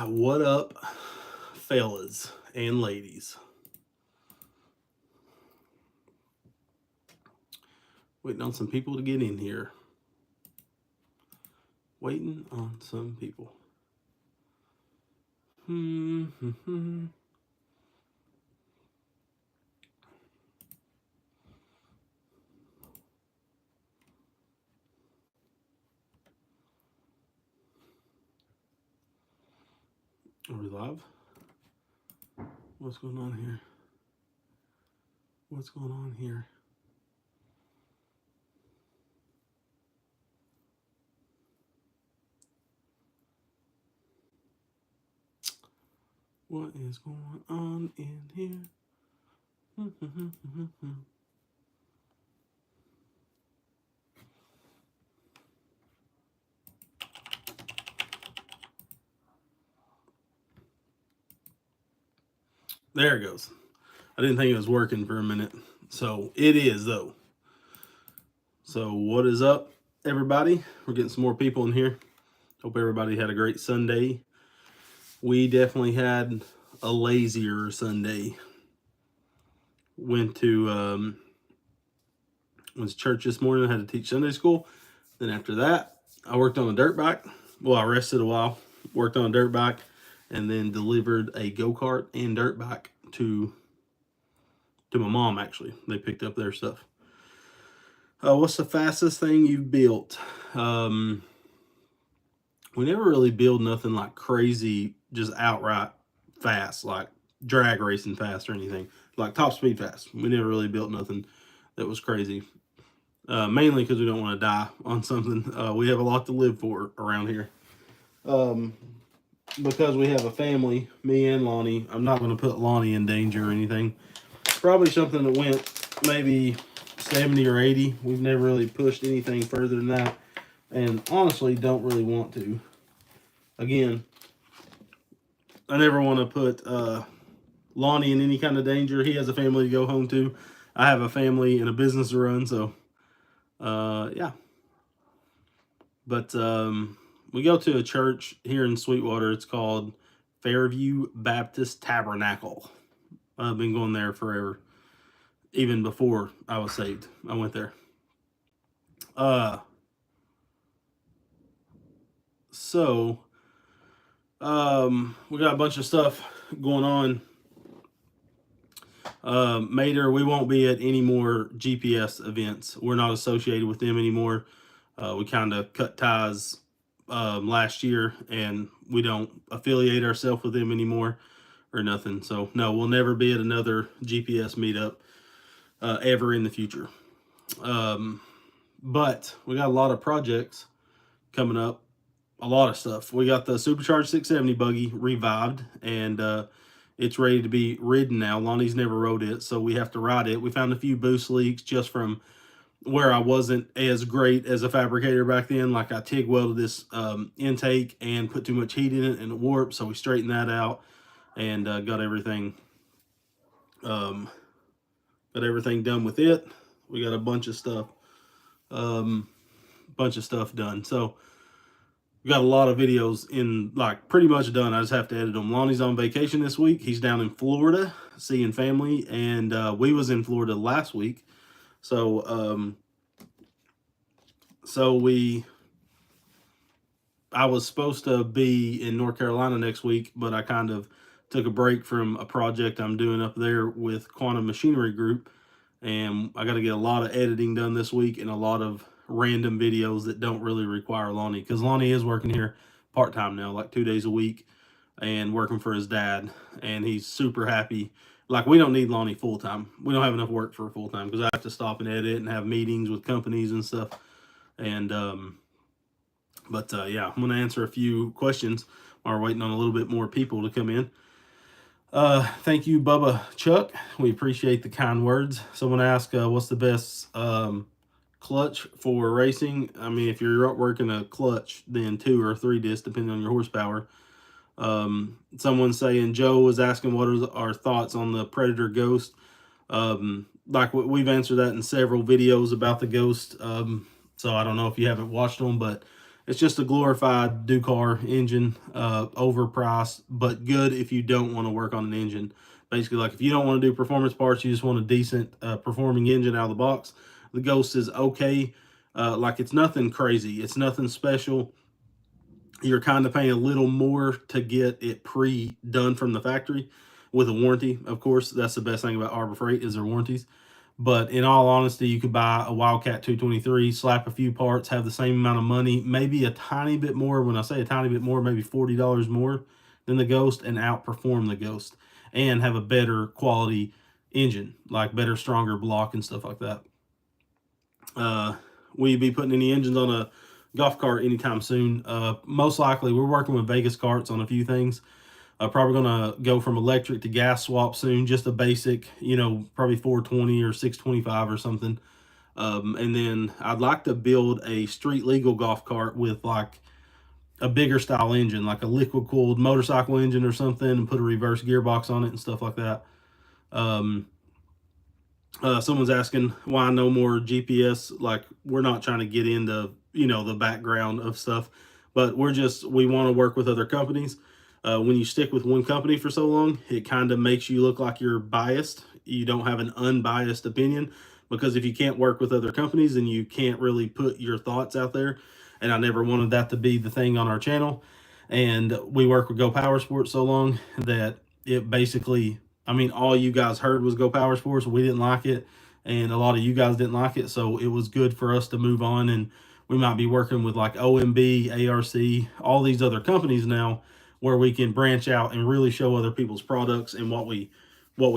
What up, fellas and ladies? Waiting on some people to get in here. Waiting on some people. Are we live? What's going on here? What's going on here? What is going on in here? There it goes. I didn't think it was working for a minute. So it is, though. So what is up, everybody? We're getting some more people in here. Hope everybody had a great Sunday. We definitely had a lazier Sunday. Went to church this morning. I had to teach Sunday school. Then after that, I worked on a dirt bike. Well, I rested a while, worked on a dirt bike, and then delivered a go-kart and dirt bike to my mom, actually. They picked up their stuff. What's the fastest thing you've built? We never really build nothing like crazy, just outright fast, like drag racing fast or anything, like top speed fast. We never really built nothing that was crazy. Mainly because we don't want to die on something. We have a lot to live for around here. Because we have a family, me and Lonnie, I'm not going to put Lonnie in danger or anything. Probably something that went maybe 70 or 80. We've never really pushed anything further than that. And honestly, don't really want to. Again, I never want to put Lonnie in any kind of danger. He has a family to go home to. I have a family and a business to run, so yeah. But we go to a church here in Sweetwater. It's called Fairview Baptist Tabernacle. I've been going there forever. Even before I was saved, I went there. So we got a bunch of stuff going on. Mater, we won't be at any more GPS events. We're not associated with them anymore. We kind of cut ties last year, and we don't affiliate ourselves with them anymore or nothing. So no, we'll never be at another GPS meetup ever in the future. But we got a lot of projects coming up, a lot of stuff. We got the Supercharger 670 buggy revived, and it's ready to be ridden now. Lonnie's never rode it, so we have to ride it. We found a few boost leaks just from where I wasn't as great as a fabricator back then. Like I TIG welded this intake and put too much heat in it and it warped, so we straightened that out and got everything done with it. We got a bunch of stuff done. So we got a lot of videos in, like, pretty much done. I just have to edit them. Lonnie's on vacation this week. He's down in Florida seeing family, and we was in Florida last week. So I was supposed to be in North Carolina next week, but I kind of took a break from a project I'm doing up there with Quantum Machinery Group, and I got to get a lot of editing done this week and a lot of random videos that don't really require Lonnie, because Lonnie is working here part-time now, like 2 days a week, and working for his dad, and he's super happy. Like, we don't need Lonnie full-time. We don't have enough work for full-time, because I have to stop and edit and have meetings with companies and stuff. And yeah, I'm going to answer a few questions while we're waiting on a little bit more people to come in. Thank you, Bubba Chuck. We appreciate the kind words. Someone asked, what's the best clutch for racing? I mean, if you're working a clutch, then 2 or 3 discs, depending on your horsepower. Someone saying, Joe was asking what are our thoughts on the Predator Ghost. Like we've answered that in several videos about the Ghost. So I don't know if you haven't watched them, but It's just a glorified Ducar engine, overpriced, but good if you don't want to work on an engine. Basically, like if you don't want to do performance parts, you just want a decent performing engine out of the box, the Ghost is okay. Like it's nothing crazy. It's nothing special. You're kind of paying a little more to get it pre-done from the factory with a warranty. Of course, that's the best thing about Harbor Freight is their warranties. But in all honesty, you could buy a Wildcat 223, slap a few parts, have the same amount of money, maybe a tiny bit more. When I say a tiny bit more, maybe $40 more than the Ghost, and outperform the Ghost and have a better quality engine, like better, stronger block and stuff like that. Will you be putting any engines on a golf cart anytime soon? Most likely. We're working with Vegas carts on a few things. Probably going to go from electric to gas swap soon, just a basic, probably 420 or 625 or something. And then I'd like to build a street legal golf cart with like a bigger style engine, like a liquid cooled motorcycle engine or something, and put a reverse gearbox on it and stuff like that. Someone's asking why no more GPS. Like, we're not trying to get into, the background of stuff, but we want to work with other companies. When you stick with one company for so long, it kind of makes you look like you're biased. You don't have an unbiased opinion, because if you can't work with other companies, then you can't really put your thoughts out there. And I never wanted that to be the thing on our channel. And we work with Go Power Sports so long that it basically, all you guys heard was Go Power Sports. We didn't like it, and a lot of you guys didn't like it. So it was good for us to move on, and we might be working with like OMB, ARC, all these other companies now, where we can branch out and really show other people's products and what we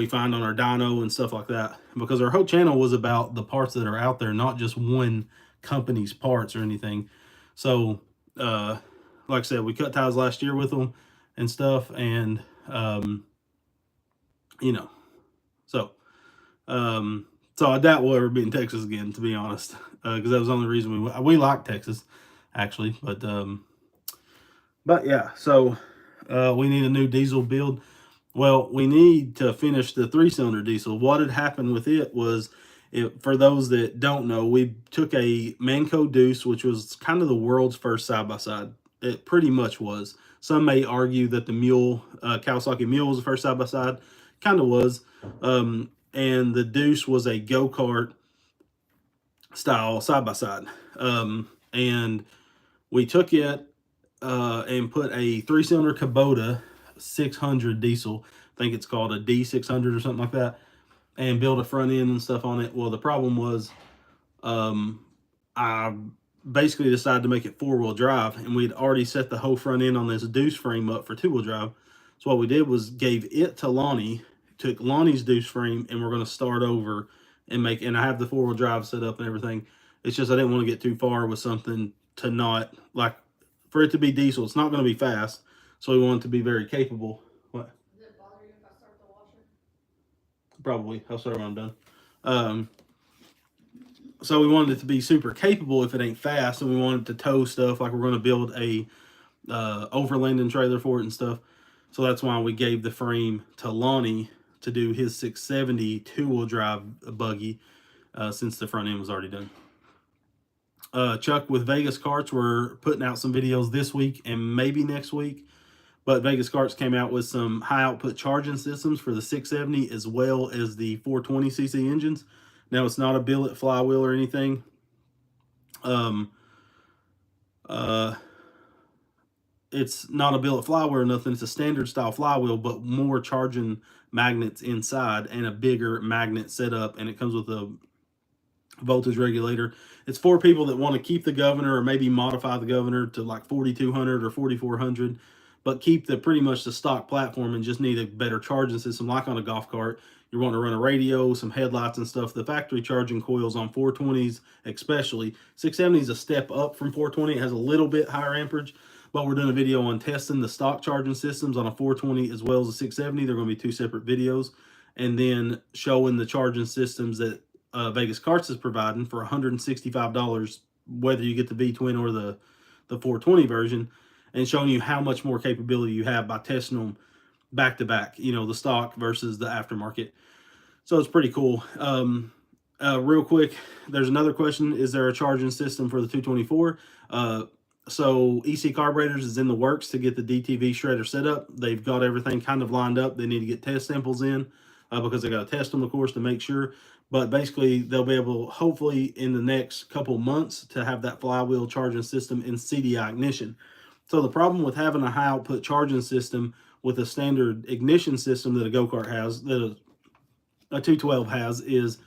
find on our dyno and stuff like that. Because our whole channel was about the parts that are out there, not just one company's parts or anything. So, like I said, we cut ties last year with them and stuff, and so I doubt we'll ever be in Texas again, to be honest, because that was the only reason we like Texas, actually. But yeah, so we need a new diesel build. Well, we need to finish the 3-cylinder diesel. What had happened with it was, for those that don't know, we took a Manco Deuce, which was kind of the world's first side-by-side. It pretty much was. Some may argue that the Kawasaki Mule was the first side-by-side. Kind of was. And the Deuce was a go-kart style side-by-side. And we took it and put a 3-cylinder Kubota 600 diesel, I think it's called a D600 or something like that, and build a front end and stuff on it. Well, the problem was I basically decided to make it 4-wheel drive, and we'd already set the whole front end on this Deuce frame up for 2-wheel drive. So what we did was gave it to Lonnie, took Lonnie's Deuce frame, and we're going to start over and I have the 4-wheel drive set up and everything. It's just I didn't want to get too far with something to not, like, for it to be diesel, it's not going to be fast. So we want it to be very capable. What? Does it bother you if I start the washer? Probably. I'll start when I'm done. So we wanted it to be super capable if it ain't fast, and we wanted to tow stuff, like we're going to build a overlanding trailer for it and stuff. So that's why we gave the frame to Lonnie to do his 670 2-wheel drive buggy, since the front end was already done. Chuck with Vegas Carts, we're putting out some videos this week and maybe next week. But Vegas Carts came out with some high output charging systems for the 670 as well as the 420cc engines. Now, it's not a billet flywheel or anything. It's not a billet flywheel or nothing. It's a standard style flywheel, but more charging magnets inside and a bigger magnet setup, and it comes with a voltage regulator. It's for people that want to keep the governor or maybe modify the governor to like 4200 or 4400, but keep pretty much the stock platform and just need a better charging system, like on a golf cart. You're wanting to run a radio, some headlights and stuff. The factory charging coils on 420s especially. 670 is a step up from 420. It has a little bit higher amperage, but we're doing a video on testing the stock charging systems on a 420 as well as a 670. They're going to be 2 separate videos. And then showing the charging systems that Vegas Carts is providing for $165, whether you get the V-twin or the 420 version, and showing you how much more capability you have by testing them back to back, the stock versus the aftermarket. So it's pretty cool. Real quick, there's another question. Is there a charging system for the 224? So EC Carburetors is in the works to get the DTV shredder set up. They've got everything kind of lined up. They need to get test samples in because they got to test them, of course, to make sure. But basically, they'll be able, hopefully, in the next couple months, to have that flywheel charging system in CDI ignition. So the problem with having a high output charging system with a standard ignition system that a go-kart has, that a 212 has, is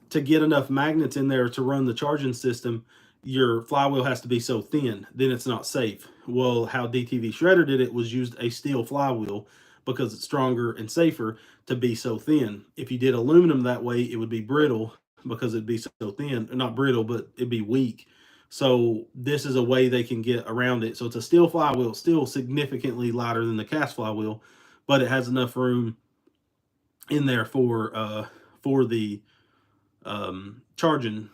to get enough magnets in there to run the charging system, your flywheel has to be so thin, then it's not safe. Well, how DTV Shredder did it was used a steel flywheel because it's stronger and safer to be so thin. If you did aluminum that way, it would be brittle because it'd be so thin. Not brittle, but it'd be weak. So this is a way they can get around it. So it's a steel flywheel, still significantly lighter than the cast flywheel, but it has enough room in there for the charging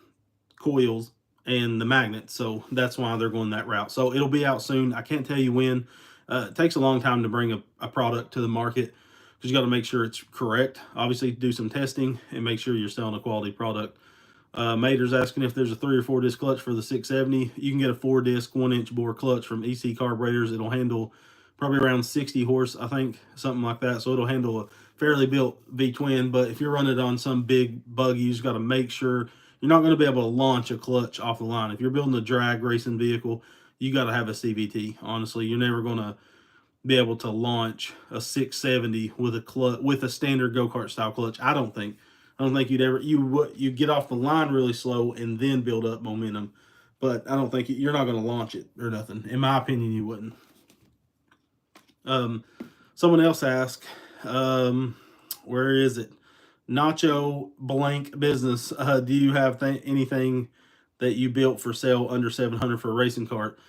coils and the magnets. So that's why they're going that route. So it'll be out soon. I can't tell you when. It takes a long time to bring a product to the market because you got to make sure it's correct. Obviously, do some testing and make sure you're selling a quality product. Mater's asking if there's a 3 or 4 disc clutch for the 670. You can get a 4 disc 1-inch bore clutch from EC Carburetors. It'll handle probably around 60 horse, I think, something like that. So it'll handle a fairly built V-twin. But if you're running it on some big buggy, you just got to make sure you're not going to be able to launch a clutch off the line. If you're building a drag racing vehicle, you got to have a CVT. Honestly, you're never going to be able to launch a 670 with a clutch, with a standard go-kart style clutch. I don't think you'd ever, you get off the line really slow and then build up momentum, but I don't think you're not going to launch it or nothing. In my opinion, you wouldn't. Someone else asked, where is it? Nacho blank business. Do you have anything that you built for sale under 700 for a racing cart?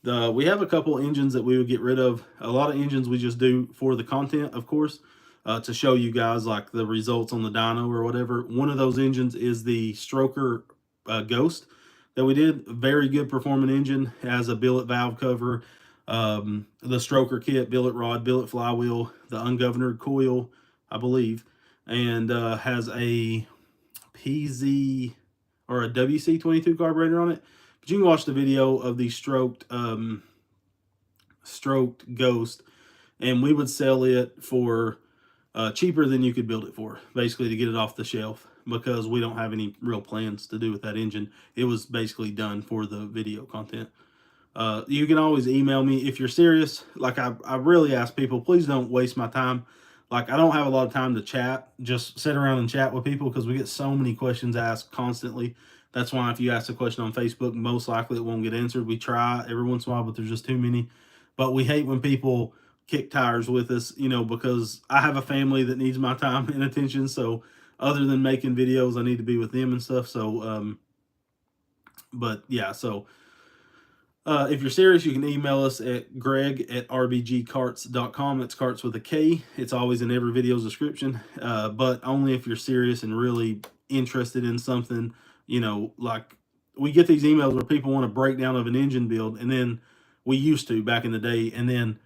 We have a couple engines that we would get rid of. A lot of engines we just do for the content, of course, to show you guys like the results on the dyno or whatever. One of those engines is the Stroker Ghost that we did. Very good performing engine. It has a billet valve cover, the stroker kit, billet rod, billet flywheel, the ungoverned coil, I believe, and has a PZ or a WC22 carburetor on it. But you can watch the video of the stroked Ghost, and we would sell it for cheaper than you could build it for, basically to get it off the shelf, because we don't have any real plans to do with that engine. It was basically done for the video content. You can always email me if you're serious. Like I really ask people, please don't waste my time. Like I don't have a lot of time to chat, just sit around and chat with people because we get so many questions asked constantly. That's why if you ask a question on Facebook, most likely it won't get answered. We try every once in a while, but there's just too many. But we hate when people kick tires with us, you know, because I have a family that needs my time and attention. So other than making videos, I need to be with them and stuff. So, but yeah, so if you're serious, you can email us at greg@rbgcarts.com. That's carts with a K. It's always in every video's description, but only if you're serious and really interested in something. You know, like we get these emails where people want a breakdown of an engine build, and then we used to back in the day, and then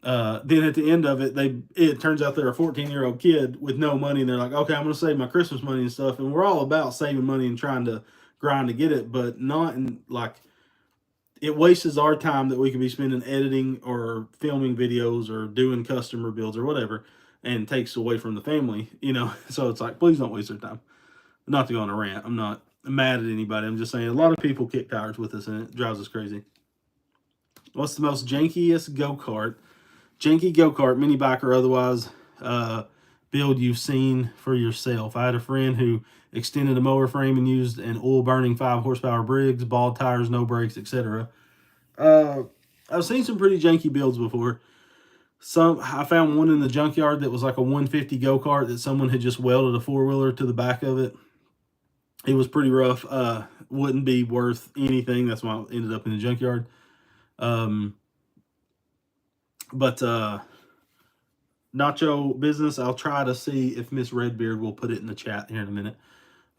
at the end of it, it turns out they're a 14-year-old kid with no money, and they're like, okay, I'm going to save my Christmas money and stuff, and we're all about saving money and trying to grind to get it, but not in like, it wastes our time that we could be spending editing or filming videos or doing customer builds or whatever, and takes away from the family, you know. So it's like, please don't waste their time. Not to go on a rant. I'm not mad at anybody. I'm just saying a lot of people kick tires with us, and it drives us crazy. What's the most jankiest go-kart, janky go-kart, mini bike or otherwise, build you've seen for yourself? I had a friend who extended a mower frame and used an oil-burning 5-horsepower Briggs, bald tires, no brakes, etc. I've seen some pretty janky builds before. I found one in the junkyard that was like a 150 go-kart that someone had just welded a 4-wheeler to the back of it. It was pretty rough. Wouldn't be worth anything. That's why it ended up in the junkyard. But Nacho business, I'll try to see if Miss Redbeard will put it in the chat here in a minute.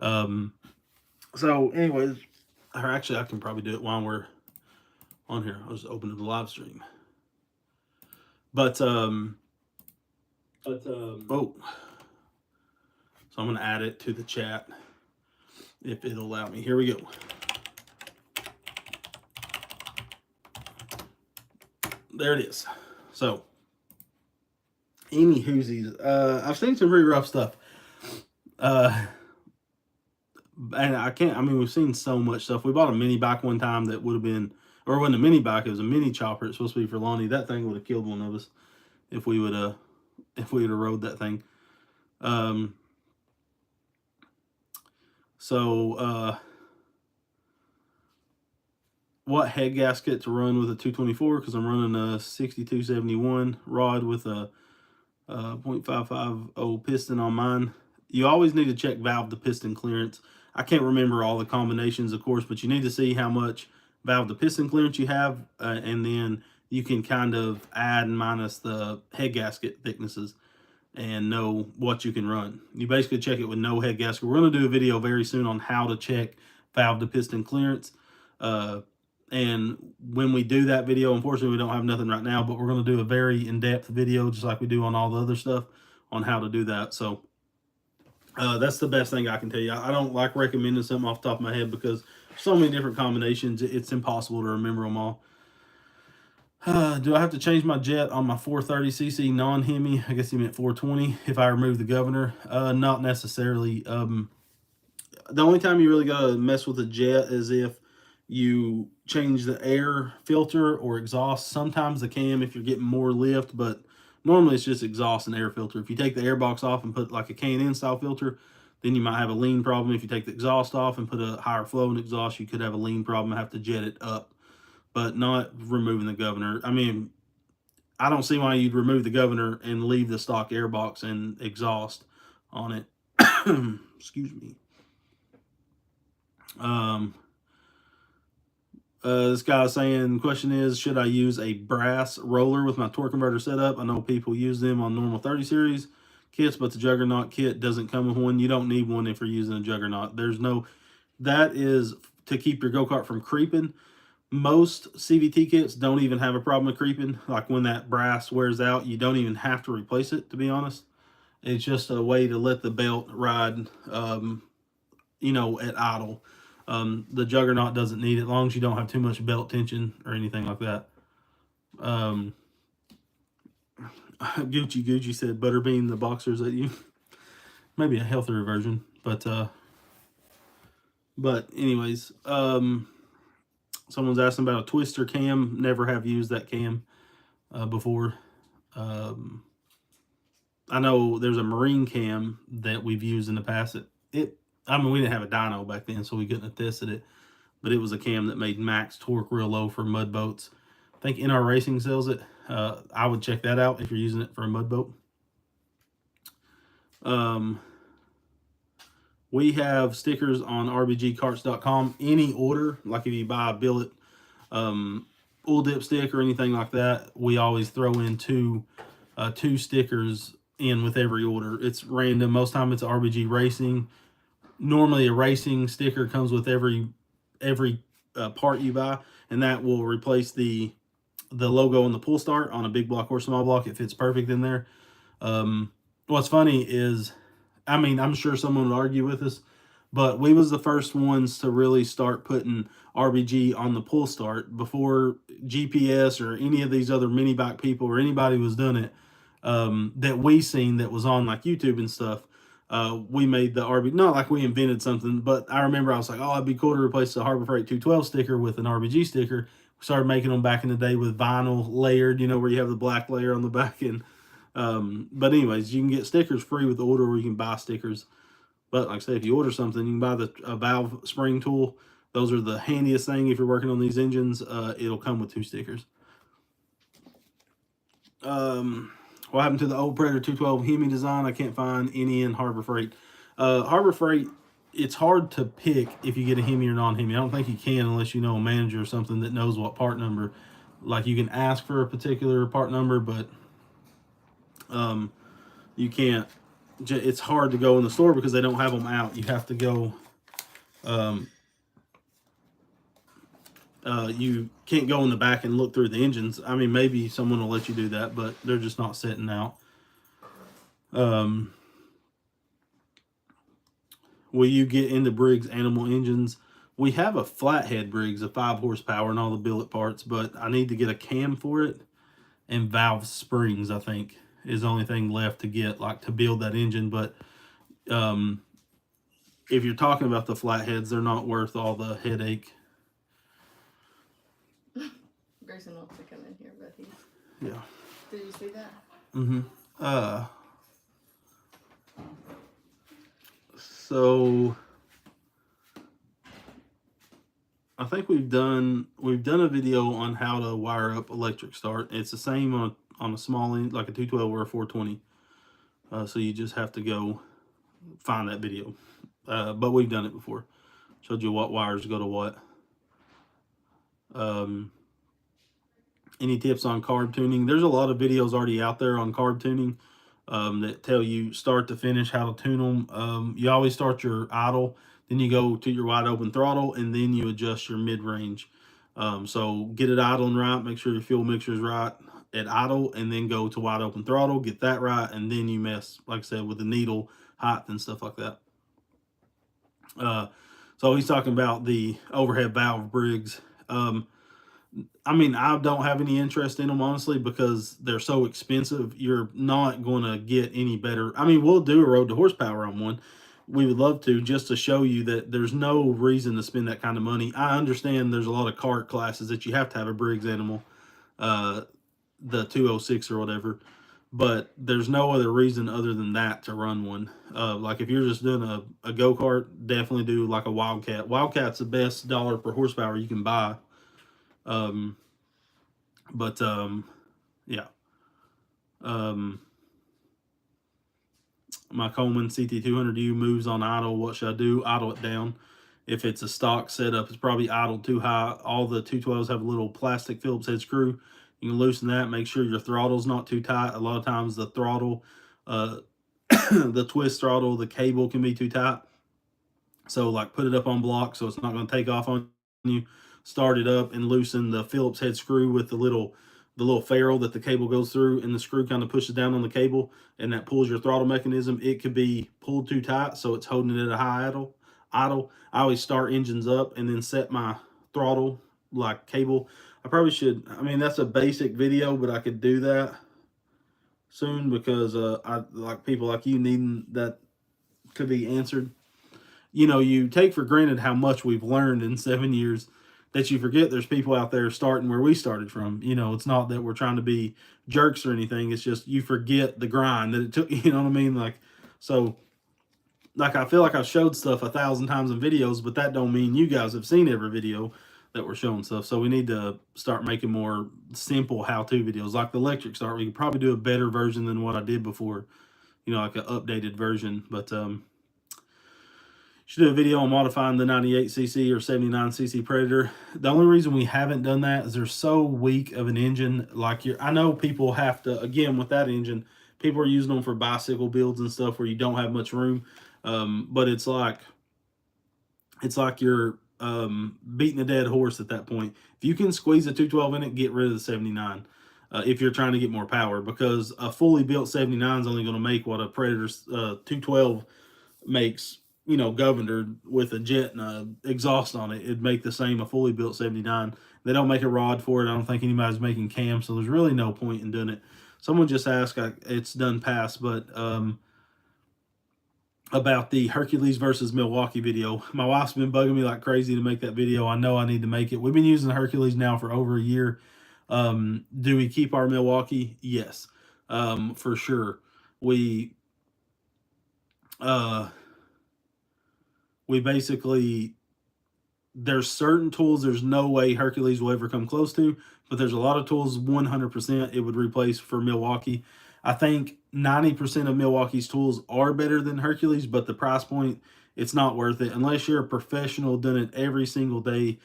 So anyways, or actually I can probably do it while we're on here. I'll just open the live stream. Oh, so I'm gonna add it to the chat if it'll allow me. Here we go. there it is. So, any whoosies. I've seen some pretty rough stuff. And I mean, we've seen so much stuff. We bought a mini bike one time that would have been, or it wasn't a mini bike, it was a mini chopper. It's supposed to be for Lonnie. That thing would have killed one of us if we would have rode that thing. What head gasket to run with a 224? Because I'm running a 6271 rod with a 0.550 piston on mine. You always need to check valve to piston clearance. I can't remember all the combinations, of course, but you need to see how much valve to piston clearance you have, and then you can kind of add and minus the head gasket thicknesses and know what you can run. You basically check it with no head gasket. We're going to do a video very soon on how to check valve to piston clearance. And when we do that video, unfortunately, we don't have nothing right now, but we're going to do a very in-depth video, just like we do on all the other stuff, on how to do that. So that's the best thing I can tell you. I don't like recommending something off the top of my head because so many different combinations, it's impossible to remember them all. Do I have to change my jet on my 430cc non-Hemi? I guess he meant 420 if I remove the governor. Not necessarily. The only time you really got to mess with a jet is if you change the air filter or exhaust. Sometimes the cam if you're getting more lift, but normally it's just exhaust and air filter. If you take the air box off and put like a K&N style filter, then you might have a lean problem. If you take the exhaust off and put a higher flow in exhaust, you could have a lean problem and have to jet it up, but not removing the governor. I mean, I don't see why you'd remove the governor and leave the stock air box and exhaust on it. Excuse me. This guy's saying, question is, should I use a brass roller with my torque converter setup? I know people use them on normal 30 series kits, but the Juggernaut kit doesn't come with one. You don't need one if you're using a Juggernaut. That is to keep your go-kart from creeping. Most CVT kits don't even have a problem with creeping. Like when that brass wears out, you don't even have to replace it, to be honest. It's just a way to let the belt ride, at idle. The Juggernaut doesn't need it, as long as you don't have too much belt tension or anything like that. Gucci said, Butterbean the boxers at you. Maybe a healthier version, but anyways, someone's asking about a twister cam. Never have used that cam before. I know there's a marine cam that we've used in the past. I mean, we didn't have a dyno back then, so we couldn't have tested it. But it was a cam that made max torque real low for mud boats. I think NR Racing sells it. I would check that out if you're using it for a mud boat. We have stickers on rbgcarts.com. Any order, like if you buy a billet oil dip stick or anything like that, we always throw in two stickers in with every order. It's random. Most time it's RBG Racing. Normally a racing sticker comes with every part you buy, and that will replace the logo on the pull start on a big block or small block. It fits perfect in there. What's funny is, I mean, I'm sure someone would argue with us, but we was the first ones to really start putting RBG on the pull start before GPS or any of these other mini bike people or anybody was doing it, that we seen that was on like YouTube and stuff. We made the RBG, not like we invented something, but I remember I was like, oh, it'd be cool to replace the Harbor Freight 212 sticker with an RBG sticker. We started making them back in the day with vinyl layered, where you have the black layer on the back end. But anyways, you can get stickers free with the order, or you can buy stickers. But like I say, if you order something, you can buy a valve spring tool. Those are the handiest thing if you're working on these engines. It'll come with 2 stickers. What happened to the old Predator 212 Hemi design? I can't find any in Harbor Freight. Harbor Freight, it's hard to pick if you get a Hemi or non-Hemi. I don't think you can unless you know a manager or something that knows what part number. Like you can ask for a particular part number, but you can't. It's hard to go in the store because they don't have them out. You have to go. You can't go in the back and look through the engines. I mean, maybe someone will let you do that, but they're just not setting out. Will you get into Briggs animal engines? We have a flathead Briggs, a 5 horsepower and all the billet parts, but I need to get a cam for it. and valve springs, I think, is the only thing left to get, like, to build that engine. But if you're talking about the flatheads, they're not worth all the headache. Grayson wants to come in here, but he's... Yeah. Did you see that? So I think we've done a video on how to wire up electric start. It's the same on a small end, like a 212 or a 420. So you just have to go find that video. But we've done it before. Showed you what wires go to what. Any tips on carb tuning? There's a lot of videos already out there on carb tuning that tell you start to finish how to tune them. You always start your idle, then you go to your wide open throttle, and then you adjust your mid-range. So get it idling right, make sure your fuel mixture is right at idle, and then go to wide open throttle, get that right, and then you mess, like I said, with the needle height and stuff like that. So he's talking about the overhead valve Briggs. I mean, I don't have any interest in them, honestly, because they're so expensive. You're not going to get any better. I mean, we'll do a road to horsepower on one. We would love to, just to show you that there's no reason to spend that kind of money. I understand there's a lot of cart classes that you have to have a Briggs animal, the 206 or whatever, but there's no other reason other than that to run one. Like if you're just doing a go-kart, definitely do like a Wildcat. Wildcat's the best dollar per horsepower you can buy. Yeah. My Coleman CT200U moves on idle. What should I do? Idle it down. If it's a stock setup, it's probably idled too high. All the 212s have a little plastic Phillips head screw. You can loosen that. Make sure your throttle's not too tight. A lot of times the throttle, the twist throttle, the cable can be too tight. So like put it up on block so it's not going to take off on you. Start it up and loosen the Phillips head screw with the little ferrule that the cable goes through, and the screw kind of pushes down on the cable, and that pulls your throttle mechanism. It could be pulled too tight, so it's holding it at a high idle. I always start engines up and then set my throttle like cable. I probably should. I mean, that's a basic video, but I could do that soon because I like people like you needing that to be answered. You know, you take for granted how much we've learned in 7 years that you forget there's people out there starting where we started from. You know, it's not that we're trying to be jerks or anything. It's just you forget the grind that it took. You know what I mean? Like, so, like I feel like I've showed stuff 1,000 times in videos, but that don't mean you guys have seen every video that we're showing stuff. So we need to start making more simple how-to videos, like the electric start. We could probably do a better version than what I did before. You know, like an updated version, but should do a video on modifying the 98cc or 79cc Predator. The only reason we haven't done that is they're so weak of an engine. Like I know people have to, again, with that engine, people are using them for bicycle builds and stuff where you don't have much room. But it's like you're beating a dead horse at that point. If you can squeeze a 212 in it, get rid of the 79. If you're trying to get more power, because a fully built 79 is only going to make what a Predator 212 makes. You know, governor with a jet and a exhaust on it, it'd make the same a fully built 79. They don't make a rod for it. I don't think anybody's making cams, so there's really no point in doing it. Someone just asked, it's done past, but about the Hercules versus Milwaukee video. My wife's been bugging me like crazy to make that video. I know I need to make it. We've been using the Hercules now for over a year. Do we keep our Milwaukee? Yes, for sure. We basically, there's certain tools there's no way Hercules will ever come close to, but there's a lot of tools 100% it would replace for Milwaukee. I think 90% of Milwaukee's tools are better than Hercules, but the price point, it's not worth it unless you're a professional doing it every single day.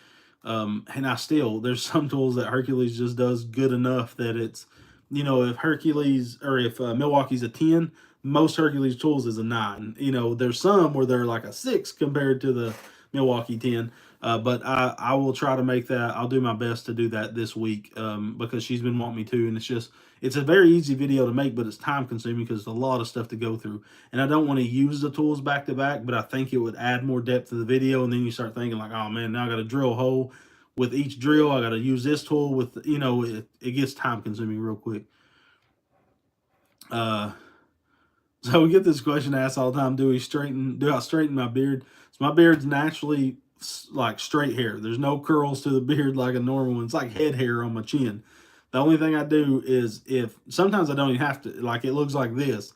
And there's some tools that Hercules just does good enough that it's, you know, if Hercules or if Milwaukee's a 10, most Hercules tools is a 9. You know, there's some where they're like a 6 compared to the Milwaukee 10. But I will try to make that. I'll do my best to do that this week because she's been wanting me to. And it's a very easy video to make, but it's time consuming because it's a lot of stuff to go through. And I don't want to use the tools back to back, but I think it would add more depth to the video. And then you start thinking like, oh man, now I got to drill a hole. with each drill. I got to use this tool with, you know, it gets time consuming real quick. So we get this question asked all the time: Do I straighten my beard? So my beard's naturally like straight hair. There's no curls to the beard like a normal one. It's like head hair on my chin. The only thing I do is, if sometimes I don't even have to, like, it looks like this,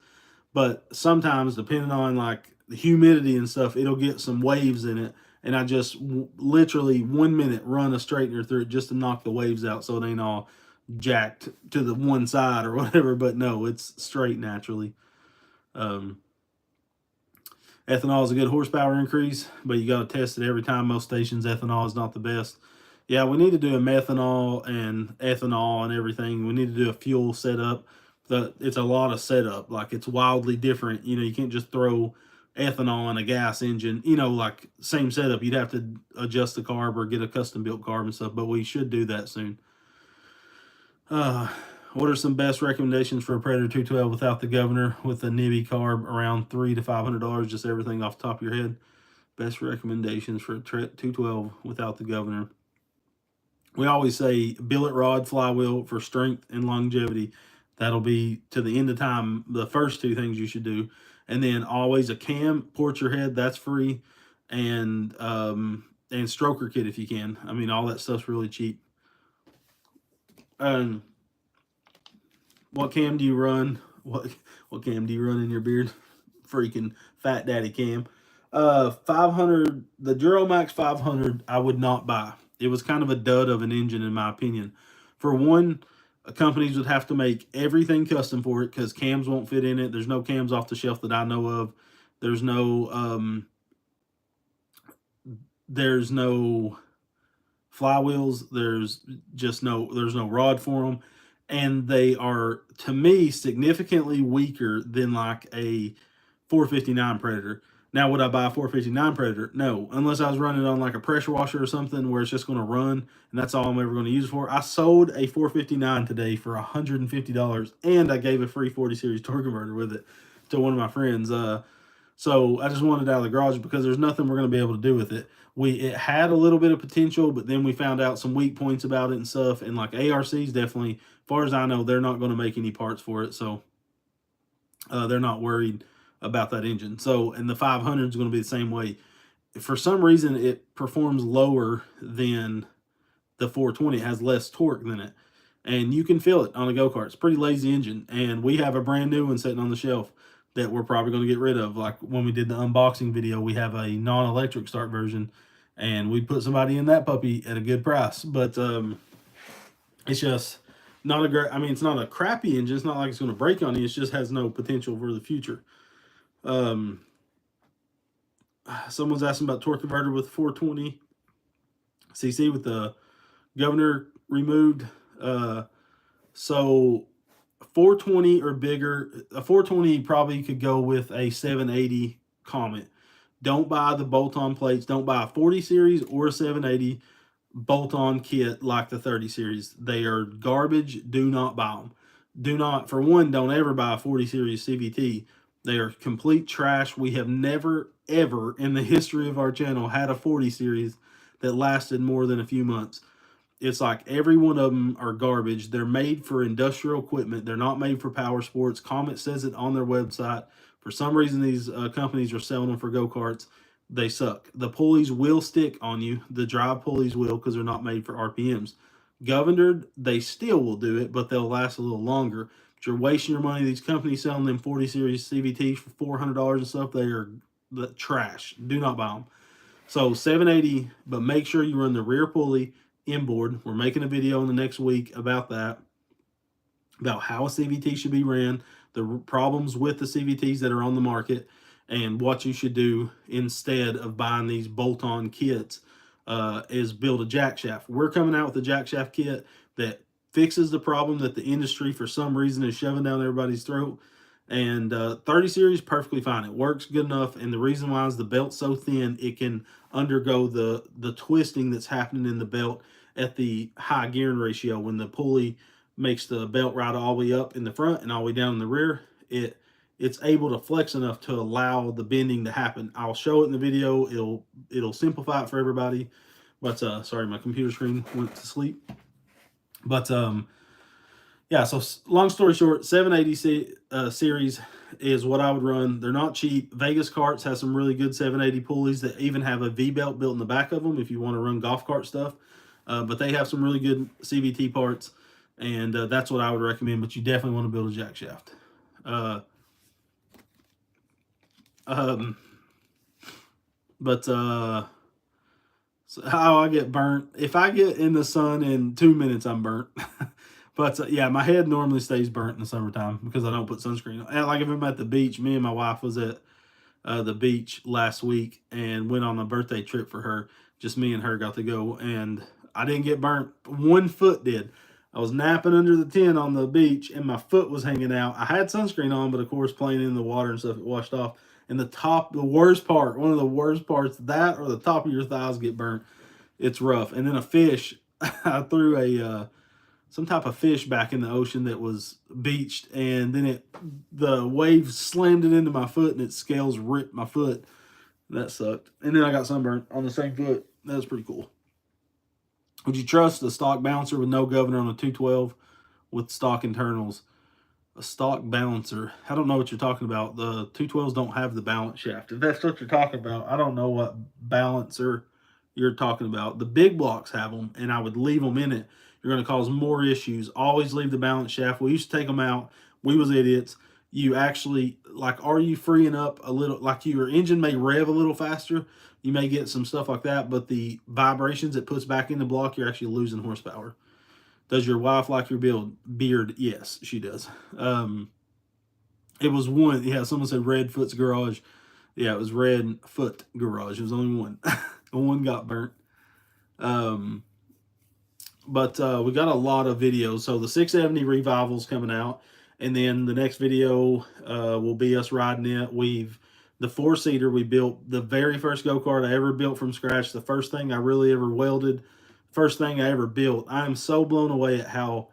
but sometimes depending on like the humidity and stuff, it'll get some waves in it, and I just literally 1 minute run a straightener through it just to knock the waves out so it ain't all jacked to the one side or whatever. But no, it's straight naturally. Um, Ethanol is a good horsepower increase, but you got to test it every time. Most stations, ethanol is not the best. Yeah, we need to do a methanol and ethanol and everything. We need to do a fuel setup. It's a lot of setup. Like, it's wildly different. You know, you can't just throw ethanol in a gas engine. You know, like, same setup. You'd have to adjust the carb or get a custom built carb and stuff. But we should do that soon. What are some best recommendations for a Predator 212 without the governor with a nibby carb around $300 to $500? Just everything off the top of your head. Best recommendations for a 212 without the governor. We always say billet rod flywheel for strength and longevity. That'll be to the end of time the first two things you should do. And then always a cam, port your head, that's free, and stroker kit if you can. I mean, all that stuff's really cheap. What cam do you run? What cam do you run in your beard? Freaking Fat Daddy cam. 500, the Duromax 500, I would not buy. It was kind of a dud of an engine, in my opinion. For one, companies would have to make everything custom for it because cams won't fit in it. There's no cams off the shelf that I know of. There's no flywheels. There's no rod for them, and they are, to me, significantly weaker than like a 459 Predator. Now, would I buy a 459 Predator? No, unless I was running on like a pressure washer or something where it's just going to run and that's all I'm ever going to use it for. I sold a 459 today for $150, and I gave a free 40 series torque converter with it to one of my friends. So I just wanted it out of the garage because there's nothing we're going to be able to do with it. It had a little bit of potential, but then we found out some weak points about it and stuff. And like ARC's definitely, as far as I know, they're not going to make any parts for it. So they're not worried about that engine. So, and the 500 is going to be the same way. For some reason, it performs lower than the 420. It has less torque than it. And you can feel it on a go-kart. It's a pretty lazy engine. And we have a brand new one sitting on the shelf that we're probably going to get rid of. Like when we did the unboxing video, we have a non-electric start version, and we put somebody in that puppy at a good price. But it's just not a great, I mean, it's not a crappy engine. It's not like it's going to break on you. It just has no potential for the future. Someone's asking about torque converter with 420 cc with the governor removed. So 420 or bigger, a 420 probably could go with a 780 Comet. Don't buy the bolt-on plates. Don't buy a 40 series or a 780 bolt-on kit like the 30 series. They are garbage. Do not buy them. Do not, for one, don't ever buy a 40 series CVT. They are complete trash. We have never, ever in the history of our channel had a 40 series that lasted more than a few months. It's like every one of them are garbage. They're made for industrial equipment. They're not made for power sports. Comet says it on their website. For some reason, these companies are selling them for go-karts. They suck. The pulleys will stick on you. The drive pulleys will, because they're not made for RPMs. Governed, they still will do it, but they'll last a little longer. But you're wasting your money. These companies selling them 40 series CVTs for $400 and stuff, they are the trash. Do not buy them. So 780, but make sure you run the rear pulley inboard. We're making a video in the next week about that, about how a CVT should be ran, the problems with the CVTs that are on the market, and what you should do instead of buying these bolt-on kits is build a jack shaft. We're coming out with a jack shaft kit that fixes the problem that the industry for some reason is shoving down everybody's throat. And 30 series, perfectly fine. It works good enough. And the reason why is the belt's so thin, it can undergo the twisting that's happening in the belt at the high gearing ratio. When the pulley makes the belt ride all the way up in the front and all the way down in the rear, it's able to flex enough to allow the bending to happen. I'll show it in the video. It'll simplify it for everybody. But sorry, my computer screen went to sleep. But yeah, so long story short, 780 series is what I would run. They're not cheap. Vegas Karts has some really good 780 pulleys that even have a V-belt built in the back of them if you want to run golf cart stuff. But they have some really good CVT parts, and that's what I would recommend. But you definitely want to build a jack shaft. But so how I get burnt, if I get in the sun in 2 minutes, I'm burnt. But yeah, my head normally stays burnt in the summertime because I don't put sunscreen on. And like if I'm at the beach, me and my wife was at the beach last week and went on a birthday trip for her. Just me and her got to go, and I didn't get burnt. One foot did. I was napping under the tent on the beach, and my foot was hanging out. I had sunscreen on, but of course, playing in the water and stuff, it washed off. And the worst part, one of the worst parts, that or the top of your thighs get burnt. It's rough. And then a fish, I threw a some type of fish back in the ocean that was beached, and then the wave slammed it into my foot, and its scales ripped my foot. That sucked. And then I got sunburned on the same foot. That was pretty cool. Would you trust a stock balancer with no governor on a 212 with stock internals? A stock balancer. I don't know what you're talking about. The 212s don't have the balance shaft. If that's what you're talking about, I don't know what balancer you're talking about. The big blocks have them, and I would leave them in it. You're going to cause more issues. Always leave the balance shaft. We used to take them out. We was idiots. You actually, like, are you freeing up a little? Like, your engine may rev a little faster. You may get some stuff like that, but the vibrations it puts back in the block, you're actually losing horsepower. Does your wife like your beard? Yes, she does. It was one. Yeah, someone said Redfoot's Garage. Yeah, it was Redfoot Garage. It was only one. One got burnt. But we got a lot of videos. So the 670 Revival's coming out, and then the next video will be us riding it. The 4-seater we built, the very first go-kart I ever built from scratch, the first thing I really ever welded, first thing I ever built. I'm so blown away at how,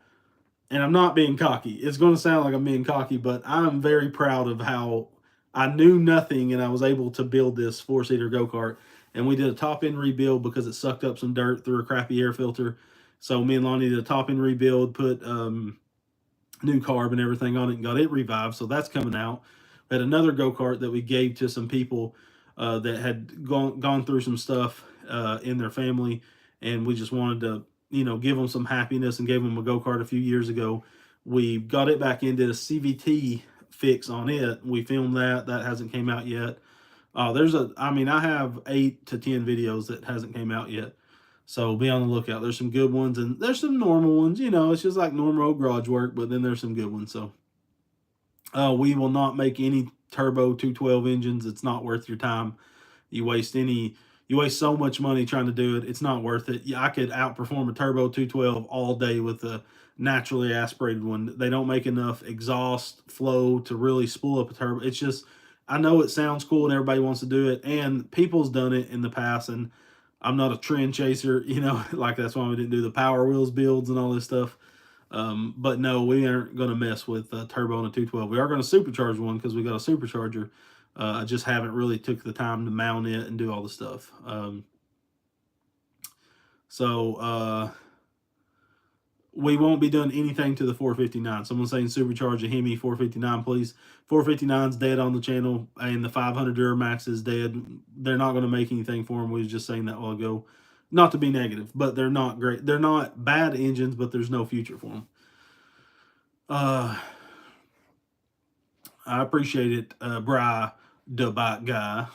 and I'm not being cocky. It's going to sound like I'm being cocky, but I'm very proud of how I knew nothing and I was able to build this 4-seater go-kart. And we did a top-end rebuild because it sucked up some dirt through a crappy air filter. So me and Lonnie did a top-end rebuild, put new carb and everything on it, and got it revived. So that's coming out. We had another go-kart that we gave to some people that had gone through some stuff in their family, and we just wanted to, give them some happiness, and gave them a go-kart a few years ago. We got it back in, did a CVT fix on it. We filmed that. That hasn't came out yet. I have 8 to 10 videos that hasn't came out yet. So be on the lookout. There's some good ones, and there's some normal ones. It's just like normal garage work, but then there's some good ones. So we will not make any turbo 212 engines. It's not worth your time. You waste so much money trying to do it. It's not worth it. I could outperform a turbo 212 all day with a naturally aspirated one. They don't make enough exhaust flow to really spool up a turbo. It's just, I know it sounds cool and everybody wants to do it, and people's done it in the past, and I'm not a trend chaser, like that's why we didn't do the Power Wheels builds and all this stuff. But no, we aren't going to mess with turbo on a 212. We are going to supercharge one because we got a supercharger. I just haven't really took the time to mount it and do all the stuff. We won't be doing anything to the 459. Someone's saying supercharge a Hemi 459, please. 459's dead on the channel, and the 500 Duramax is dead. They're not going to make anything for them. We was just saying that a while ago. Not to be negative, but they're not great. They're not bad engines, but there's no future for them. I appreciate it, Bri, the bike guy.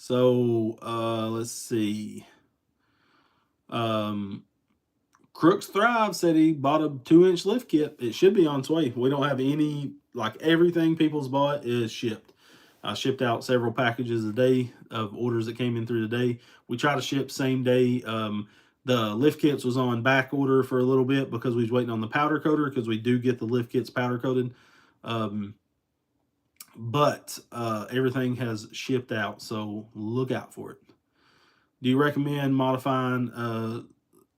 Let's see. Crooks Thrive said he bought a 2-inch lift kit. It should be on its way. We don't have any, everything people's bought is shipped. I shipped out several packages a day of orders that came in through the day. We try to ship same day. The lift kits was on back order for a little bit because we was waiting on the powder coater, because we do get the lift kits powder coated. But everything has shipped out, so look out for it. Do you recommend modifying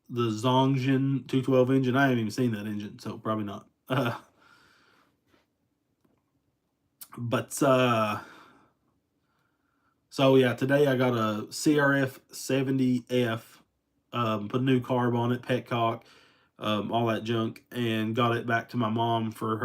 the Zongjin 212 engine? I haven't even seen that engine, so probably not. So yeah, today I got a CRF 70F, put a new carb on it, petcock, all that junk, and got it back to my mom for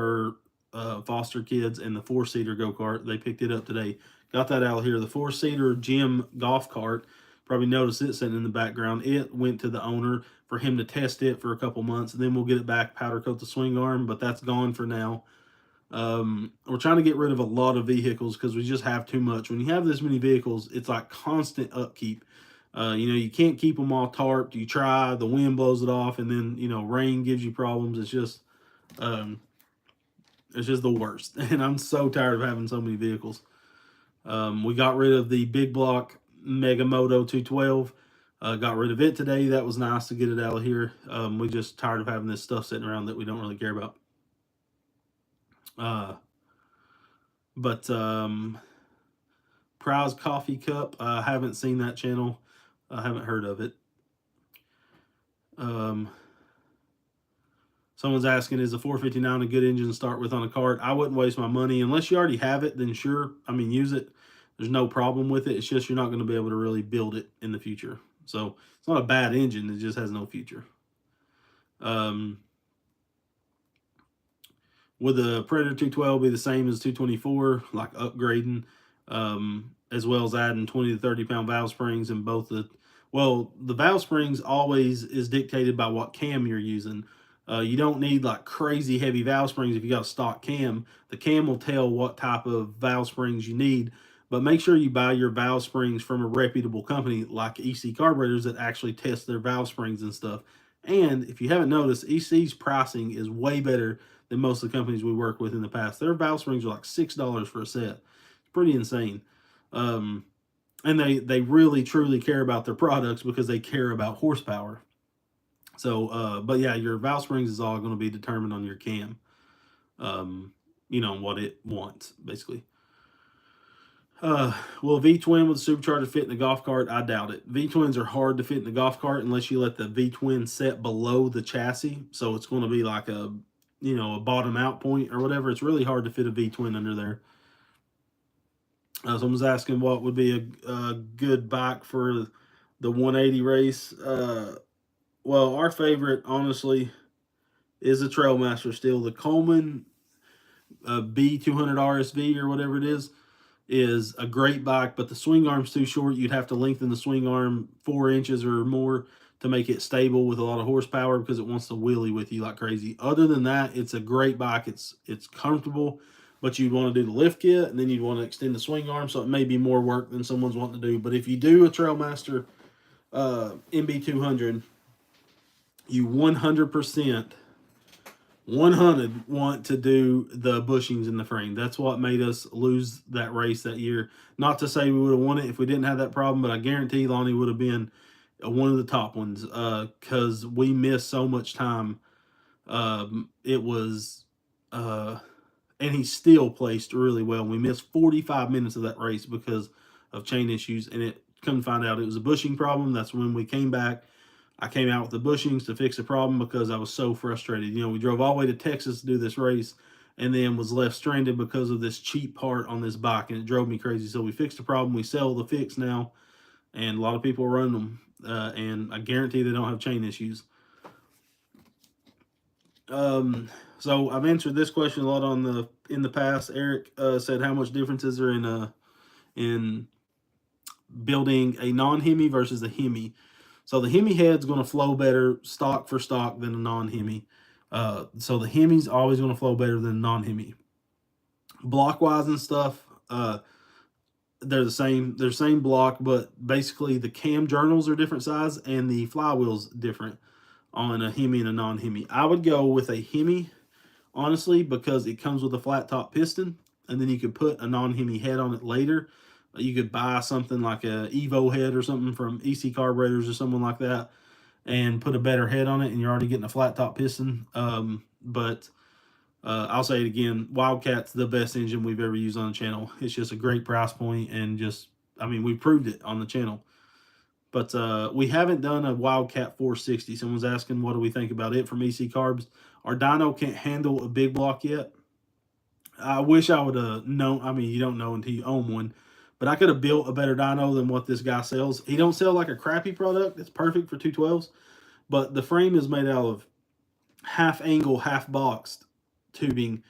her foster kids and the 4-seater go-kart. They picked it up today. Got that out here. The 4-seater gym golf cart, probably noticed it sitting in the background. It went to the owner for him to test it for a couple months, and then we'll get it back, powder coat the swing arm, but that's gone for now. We're trying to get rid of a lot of vehicles because we just have too much. When you have this many vehicles, it's like constant upkeep. You can't keep them all tarped. You try, the wind blows it off, and then rain gives you problems. Um, it's just the worst. And I'm so tired of having so many vehicles. We got rid of the big block Mega Moto 212. Got rid of it today. That was nice to get it out of here. We just tired of having this stuff sitting around that we don't really care about. But Prize Coffee Cup, I haven't seen that channel. I haven't heard of it. Someone's asking, is a 459 a good engine to start with on a kart? I wouldn't waste my money. Unless you already have it, then sure. I mean, use it. There's no problem with it. It's just you're not going to be able to really build it in the future. So it's not a bad engine. It just has no future. Would the Predator 212 be the same as 224, like upgrading, as well as adding 20 to 30 pound valve springs in both the valve springs always is dictated by what cam you're using. You don't need like crazy heavy valve springs if you got a stock cam. The cam will tell what type of valve springs you need, but make sure you buy your valve springs from a reputable company like EC Carburetors that actually test their valve springs and stuff. And if you haven't noticed, EC's pricing is way better than most of the companies we work with in the past. Their valve springs are like $6 for a set. It's pretty insane. And they really truly care about their products because they care about horsepower. So, but yeah, your valve springs is all going to be determined on your cam. What it wants, basically. Will V-twin with a supercharger fit in the golf cart? I doubt it. V-twins are hard to fit in the golf cart unless you let the V-twin set below the chassis. So it's going to be like a bottom out point or whatever. It's really hard to fit a V-twin under there. Someone's asking what would be a good bike for the 180 race. Well, our favorite, honestly, is the Trailmaster still. The Coleman B200 RSV or whatever it is a great bike, but the swing arm's too short. You'd have to lengthen the swing arm 4 inches or more to make it stable with a lot of horsepower because it wants to wheelie with you like crazy. Other than that, it's a great bike. It's comfortable, but you'd want to do the lift kit, and then you'd want to extend the swing arm, so it may be more work than someone's wanting to do. But if you do a Trailmaster MB200, you 100% 100 want to do the bushings in the frame. That's what made us lose that race that year. Not to say we would have won it if we didn't have that problem, but I guarantee Lonnie would have been one of the top ones because we missed so much time. It was, and he still placed really well. We missed 45 minutes of that race because of chain issues, and it couldn't find out it was a bushing problem. That's when we came back. I came out with the bushings to fix the problem because I was so frustrated. We drove all the way to Texas to do this race and then was left stranded because of this cheap part on this bike, and it drove me crazy. So we fixed the problem. We sell the fix now, and a lot of people run them, and I guarantee they don't have chain issues. So I've answered this question a lot in the past. Eric said, how much difference is there in building a non-Hemi versus a Hemi? So the Hemi head's going to flow better stock for stock than a non-Hemi. So the Hemi's always going to flow better than a non-Hemi. Block-wise and stuff, they're the same. They're same block, but basically the cam journals are different size and the flywheel's different on a Hemi and a non-Hemi. I would go with a Hemi, honestly, because it comes with a flat top piston, and then you could put a non-Hemi head on it later. You could buy something like a Evo head or something from EC Carburetors or someone like that and put a better head on it, and you're already getting a flat top piston. But I'll say it again, Wildcat's the best engine we've ever used on the channel. It's just a great price point, and we proved it on the channel. But we haven't done a Wildcat 460. Someone's asking, what do we think about it from EC Carbs? Our dyno can't handle a big block yet. I wish I would have known. I mean, you don't know until you own one. but I could have built a better dyno than what this guy sells. He don't sell like a crappy product. It's perfect for 212s, but the frame is made out of half angle, half boxed tubing.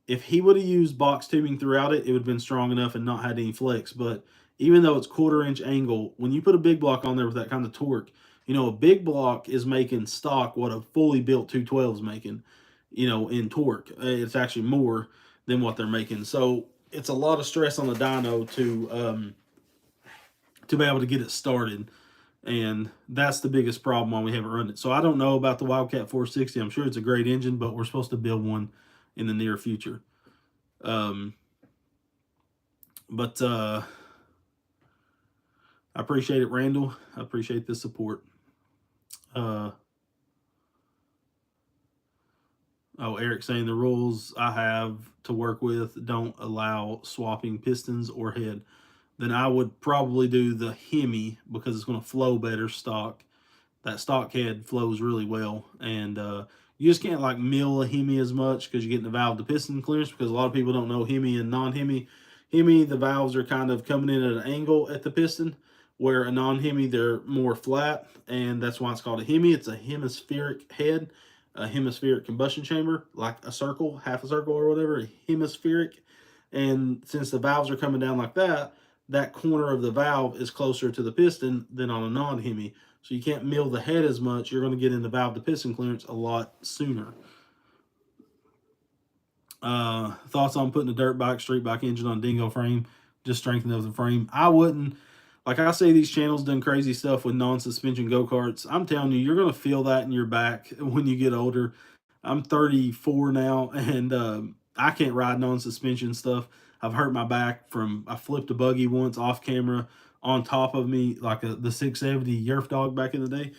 If he would have used box tubing throughout it, it would have been strong enough and not had any flex. But even though it's 1/4 inch angle, when you put a big block on there with that kind of torque, you know, a big block is making stock what a fully built 212 is making, you know, in torque. It's actually more than what they're making. So it's a lot of stress on the dyno to be able to get it started. And that's the biggest problem why we haven't run it. So I don't know about the Wildcat 460. I'm sure it's a great engine, but we're supposed to build one in the near future. But I appreciate it, Randall. I appreciate the support. Oh, Eric saying the rules I have to work with don't allow swapping pistons or head. Then I would probably do the Hemi because it's going to flow better stock. That stock head flows really well, and you just can't like mill a Hemi as much because you're getting the valve to piston clearance, because a lot of people don't know Hemi and non-Hemi. Hemi, the valves are kind of coming in at an angle at the piston, where a non-Hemi, they're more flat, and that's why it's called a Hemi. It's a hemispheric head, a hemispheric combustion chamber, like a circle, half a circle or whatever, hemispheric. And since the valves are coming down like that, that corner of the valve is closer to the piston than on a non-Hemi. So you can't mill the head as much. You're going to get in the valve to piston clearance a lot sooner. Thoughts on putting a dirt bike, street bike engine on dingo frame, just strengthen of the frame? I wouldn't. Like I say, these channels done crazy stuff with non-suspension go-karts. I'm telling you, you're going to feel that in your back when you get older. I'm 34 now, and I can't ride non-suspension stuff. I've hurt my back from, I flipped a buggy once off camera on top of me, like the 670 Yerf Dog back in the day.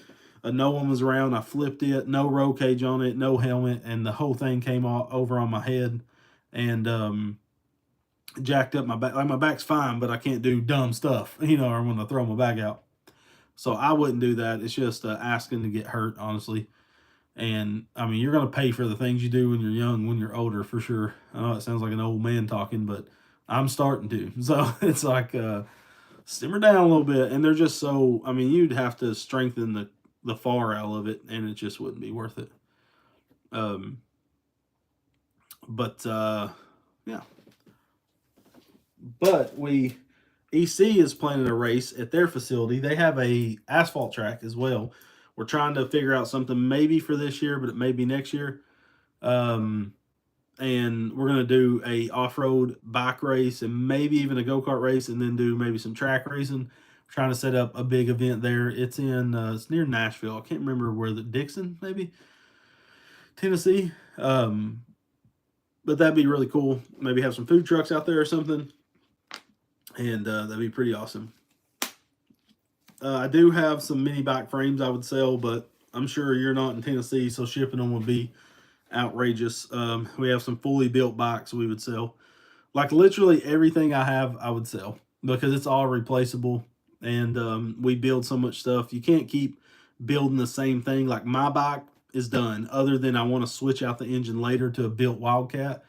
No one was around. I flipped it, no roll cage on it, no helmet, and the whole thing came over on my head and jacked up my back. Like, my back's fine, but I can't do dumb stuff, you know, or when I throw my back out. So I wouldn't do that. It's just asking to get hurt, honestly. And I mean, you're going to pay for the things you do when you're young, when you're older, for sure. I know it sounds like an old man talking, but I'm starting to. So it's like, simmer down a little bit. And they're just so, I mean, you'd have to strengthen the far out of it, and it just wouldn't be worth it. Yeah. But EC is planning a race at their facility. They have a asphalt track as well. We're trying to figure out something maybe for this year, but it may be next year. And we're going to do a off-road bike race and maybe even a go-kart race, and then do maybe some track racing. We're trying to set up a big event there. It's in it's near Nashville. I can't remember where, the Dixon, maybe Tennessee. But that'd be really cool. Maybe have some food trucks out there or something, and that'd be pretty awesome. I do have some mini bike frames I would sell, but I'm sure you're not in Tennessee, so shipping them would be outrageous. We have some fully built bikes we would sell. Like literally everything I have, I would sell, because it's all replaceable, and we build so much stuff. You can't keep building the same thing. Like my bike is done, other than I want to switch out the engine later to a built Wildcat.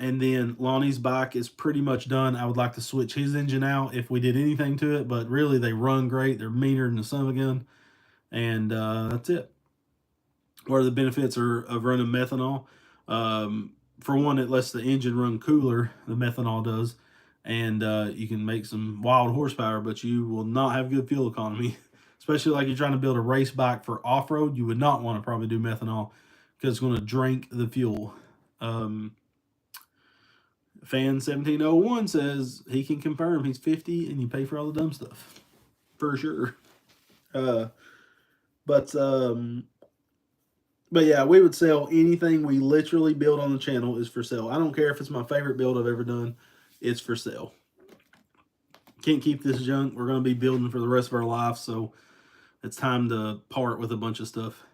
And then Lonnie's bike is pretty much done. I would like to switch his engine out if we did anything to it, but really they run great. They're meaner than the son of a gun, and that's it. What are the benefits of running methanol? For one, it lets the engine run cooler, the methanol does, and you can make some wild horsepower, but you will not have good fuel economy. Especially like you're trying to build a race bike for off-road, you would not want to probably do methanol, because it's going to drink the fuel. Fan 1701 says he can confirm he's 50 and you pay for all the dumb stuff. For sure. But yeah, we would sell anything we literally build on the channel is for sale. I don't care if it's my favorite build I've ever done. It's for sale. Can't keep this junk. We're going to be building for the rest of our life, so it's time to part with a bunch of stuff.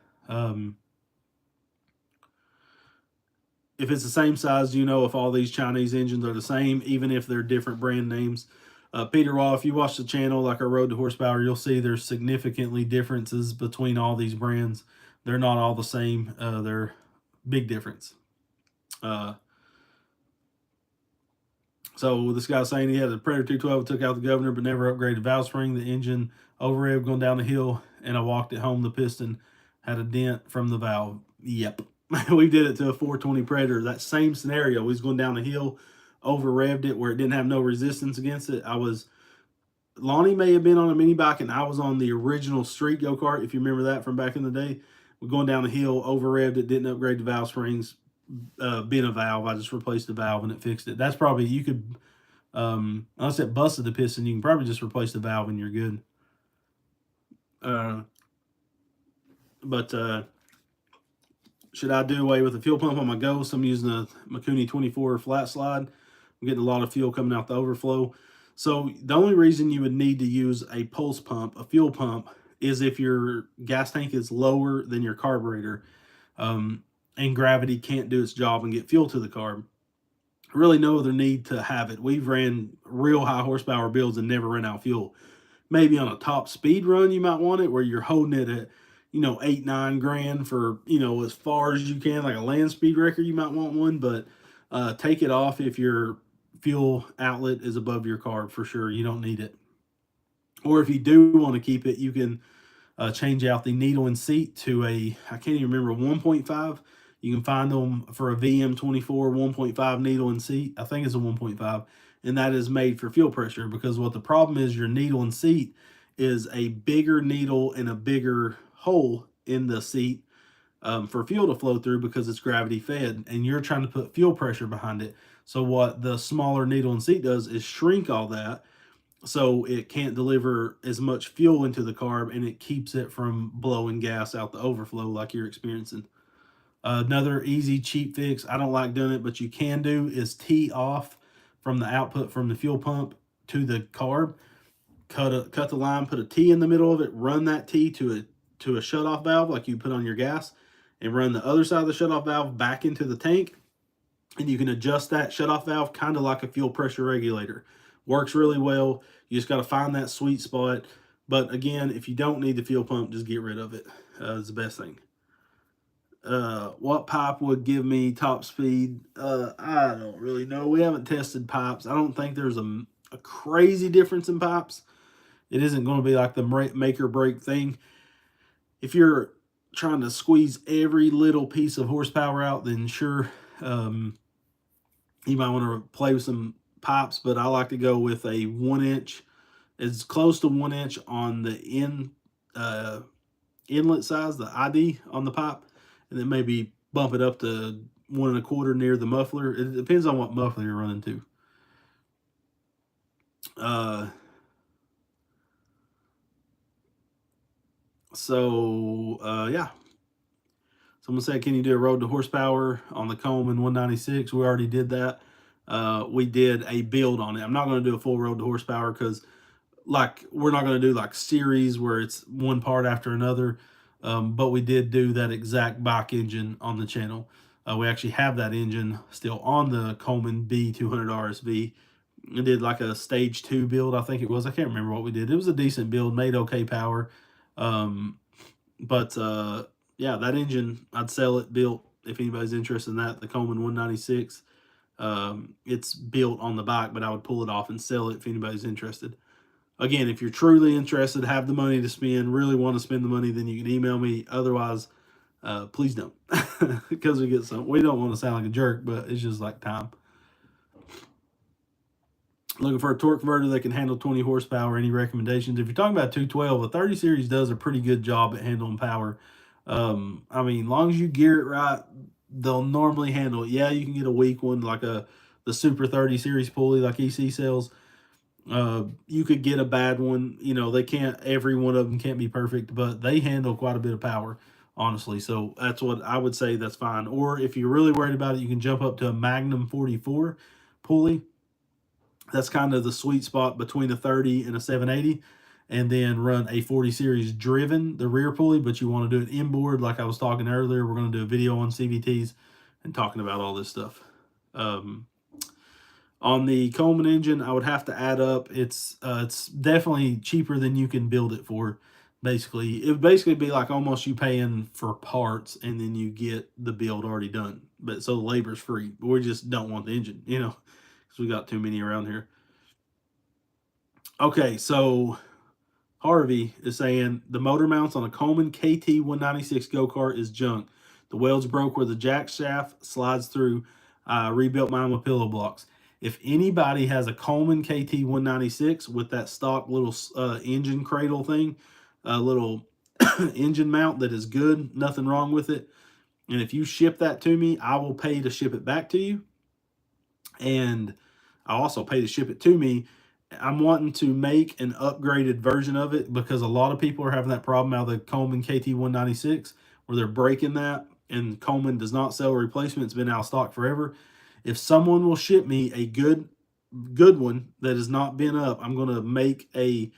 If it's the same size, you know if all these Chinese engines are the same, even if they're different brand names. Peter Wall, if you watch the channel, like our Road to Horsepower, you'll see there's significantly differences between all these brands. They're not all the same. They're big difference. So this guy saying he had a Predator 212, took out the governor, but never upgraded valve spring. The engine overrev going down the hill, and I walked it home. The piston had a dent from the valve. Yep. We did it to a 420 Predator. That same scenario. We was going down the hill, over revved it where it didn't have no resistance against it. Lonnie may have been on a mini bike, and I was on the original street go-kart, if you remember that from back in the day. We're going down the hill, over revved it, didn't upgrade the valve springs, bent a valve. I just replaced the valve and it fixed it. That's probably, you could, unless it busted the piston, you can probably just replace the valve and you're good. But should I do away with the fuel pump on my Ghost? I'm using a Mikuni 24 flat slide. I'm getting a lot of fuel coming out the overflow. So the only reason you would need to use a pulse pump, a fuel pump, is if your gas tank is lower than your carburetor, and gravity can't do its job and get fuel to the carb. Really no other need to have it. We've ran real high horsepower builds and never ran out of fuel. Maybe on a top speed run you might want it, where you're holding it at 8-9 grand for as far as you can, like a land speed record. You might want one, but take it off if your fuel outlet is above your carb for sure. You don't need it. Or if you do want to keep it, you can change out the needle and seat to I can't even remember, 1.5. You can find them for a VM24 1.5 needle and seat. I think it's a 1.5, and that is made for fuel pressure, because what the problem is, your needle and seat is a bigger needle and a bigger hole in the seat for fuel to flow through, because it's gravity fed, and you're trying to put fuel pressure behind it. So what the smaller needle and seat does is shrink all that, so it can't deliver as much fuel into the carb, and it keeps it from blowing gas out the overflow like you're experiencing. Another easy, cheap fix, I don't like doing it, but you can do, is tee off from the output from the fuel pump to the carb. Cut the line, put a T in the middle of it, run that T to a shutoff valve like you put on your gas, and run the other side of the shutoff valve back into the tank. And you can adjust that shutoff valve kind of like a fuel pressure regulator. Works really well. You just got to find that sweet spot. But again, if you don't need the fuel pump, just get rid of it. It's the best thing. What pipe would give me top speed? I don't really know. We haven't tested pipes. I don't think there's a crazy difference in pipes. It isn't going to be like the make or break thing. If you're trying to squeeze every little piece of horsepower out, then sure, you might want to play with some pipes, but I like to go with a 1 inch, as close to 1 inch on the inlet size, the ID on the pipe, and then maybe bump it up to 1 1/4 near the muffler. It depends on what muffler you're running to. Yeah. Someone said, can you do a road to horsepower on the Coleman 196? We already did that. We did a build on it. I'm not going to do a full road to horsepower, because we're not going to do like series where it's one part after another. But we did do that exact bike engine on the channel. We actually have that engine still on the Coleman B200 RSV. I did like a stage 2 build, I think it was. I can't remember what we did. It was a decent build, made okay power. Yeah, that engine, I'd sell it built if anybody's interested in that. The Coleman 196. It's built on the bike, but I would pull it off and sell it if anybody's interested. Again, if you're truly interested, have the money to spend, really want to spend the money, then you can email me. Otherwise, please don't, because we don't want to sound like a jerk, but it's just like time. Looking for a torque converter that can handle 20 horsepower. Any recommendations? If you're talking about 212, a 30 series does a pretty good job at handling power. I mean, as long as you gear it right, they'll normally handle it. Yeah, you can get a weak one like the Super 30 series pulley like EC sells. You could get a bad one. Every one of them can't be perfect, but they handle quite a bit of power, honestly. So that's what I would say, that's fine. Or if you're really worried about it, you can jump up to a Magnum 44 pulley. That's kind of the sweet spot between a 30 and a 780. And then run a 40 series driven, the rear pulley, but you want to do it inboard like I was talking earlier. We're going to do a video on CVTs and talking about all this stuff. On the Coleman engine, I would have to add up. It's definitely cheaper than you can build it for. Basically, it would basically be like almost you paying for parts and then you get the build already done. But so the labor's free. But we just don't want the engine, because we got too many around here. Okay, so Harvey is saying the motor mounts on a Coleman KT 196 go-kart is junk. The welds broke where the jack shaft slides through. Rebuilt mine with pillow blocks. If anybody has a Coleman KT 196 with that stock little engine cradle thing, a little engine mount that is good, nothing wrong with it, and if you ship that to me, I will pay to ship it back to you. And I'll also pay to ship it to me. I'm wanting to make an upgraded version of it because a lot of people are having that problem out of the Coleman KT 196 where they're breaking that, and Coleman does not sell a replacement. It's been out of stock forever. If someone will ship me a good one that has not been up, I'm going to make a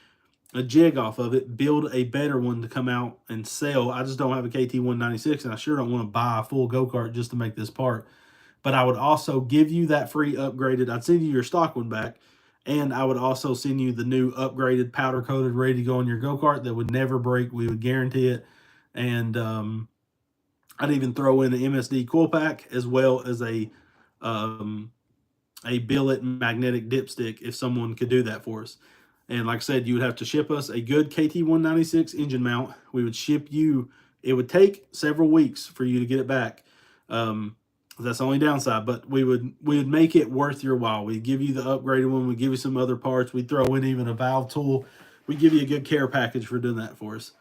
jig off of it, build a better one to come out and sell. I just don't have a KT 196, and I sure don't want to buy a full go-kart just to make this part. But I would also give you that free upgraded. I'd send you your stock one back, and I would also send you the new upgraded, powder coated, ready to go on your go-kart that would never break. We would guarantee it. And I'd even throw in the MSD coil pack as well as a billet magnetic dipstick if someone could do that for us. And like I said, you would have to ship us a good KT 196 engine mount. We would ship you. It would take several weeks for you to get it back. That's the only downside, but we would make it worth your while. We'd give you the upgraded one. We'd give you some other parts. We'd throw in even a valve tool. We'd give you a good care package for doing that for us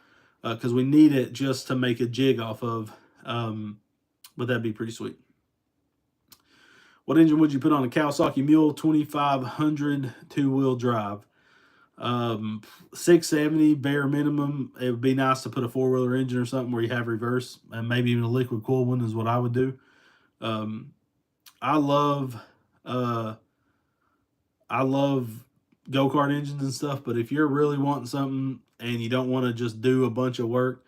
because we need it just to make a jig off of. But that'd be pretty sweet. What engine would you put on a Kawasaki Mule 2500 two-wheel drive? 670 bare minimum. It would be nice to put a four-wheeler engine or something where you have reverse, and maybe even a liquid cool one is what I would do. I love go-kart engines and stuff, but if you're really wanting something and you don't want to just do a bunch of work,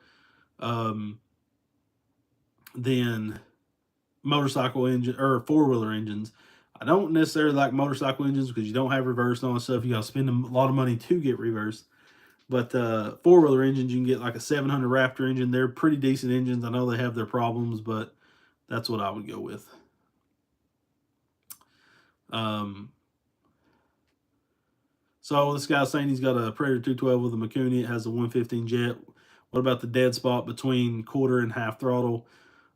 then motorcycle engine or four-wheeler engines. I don't necessarily like motorcycle engines because you don't have reverse and all that stuff. You got to spend a lot of money to get reverse. But four-wheeler engines, you can get like a 700 Raptor engine. They're pretty decent engines. I know they have their problems, but that's what I would go with. So this guy's saying he's got a Predator 212 with a Mikuni. It has a 115 jet. What about the dead spot between quarter and half throttle?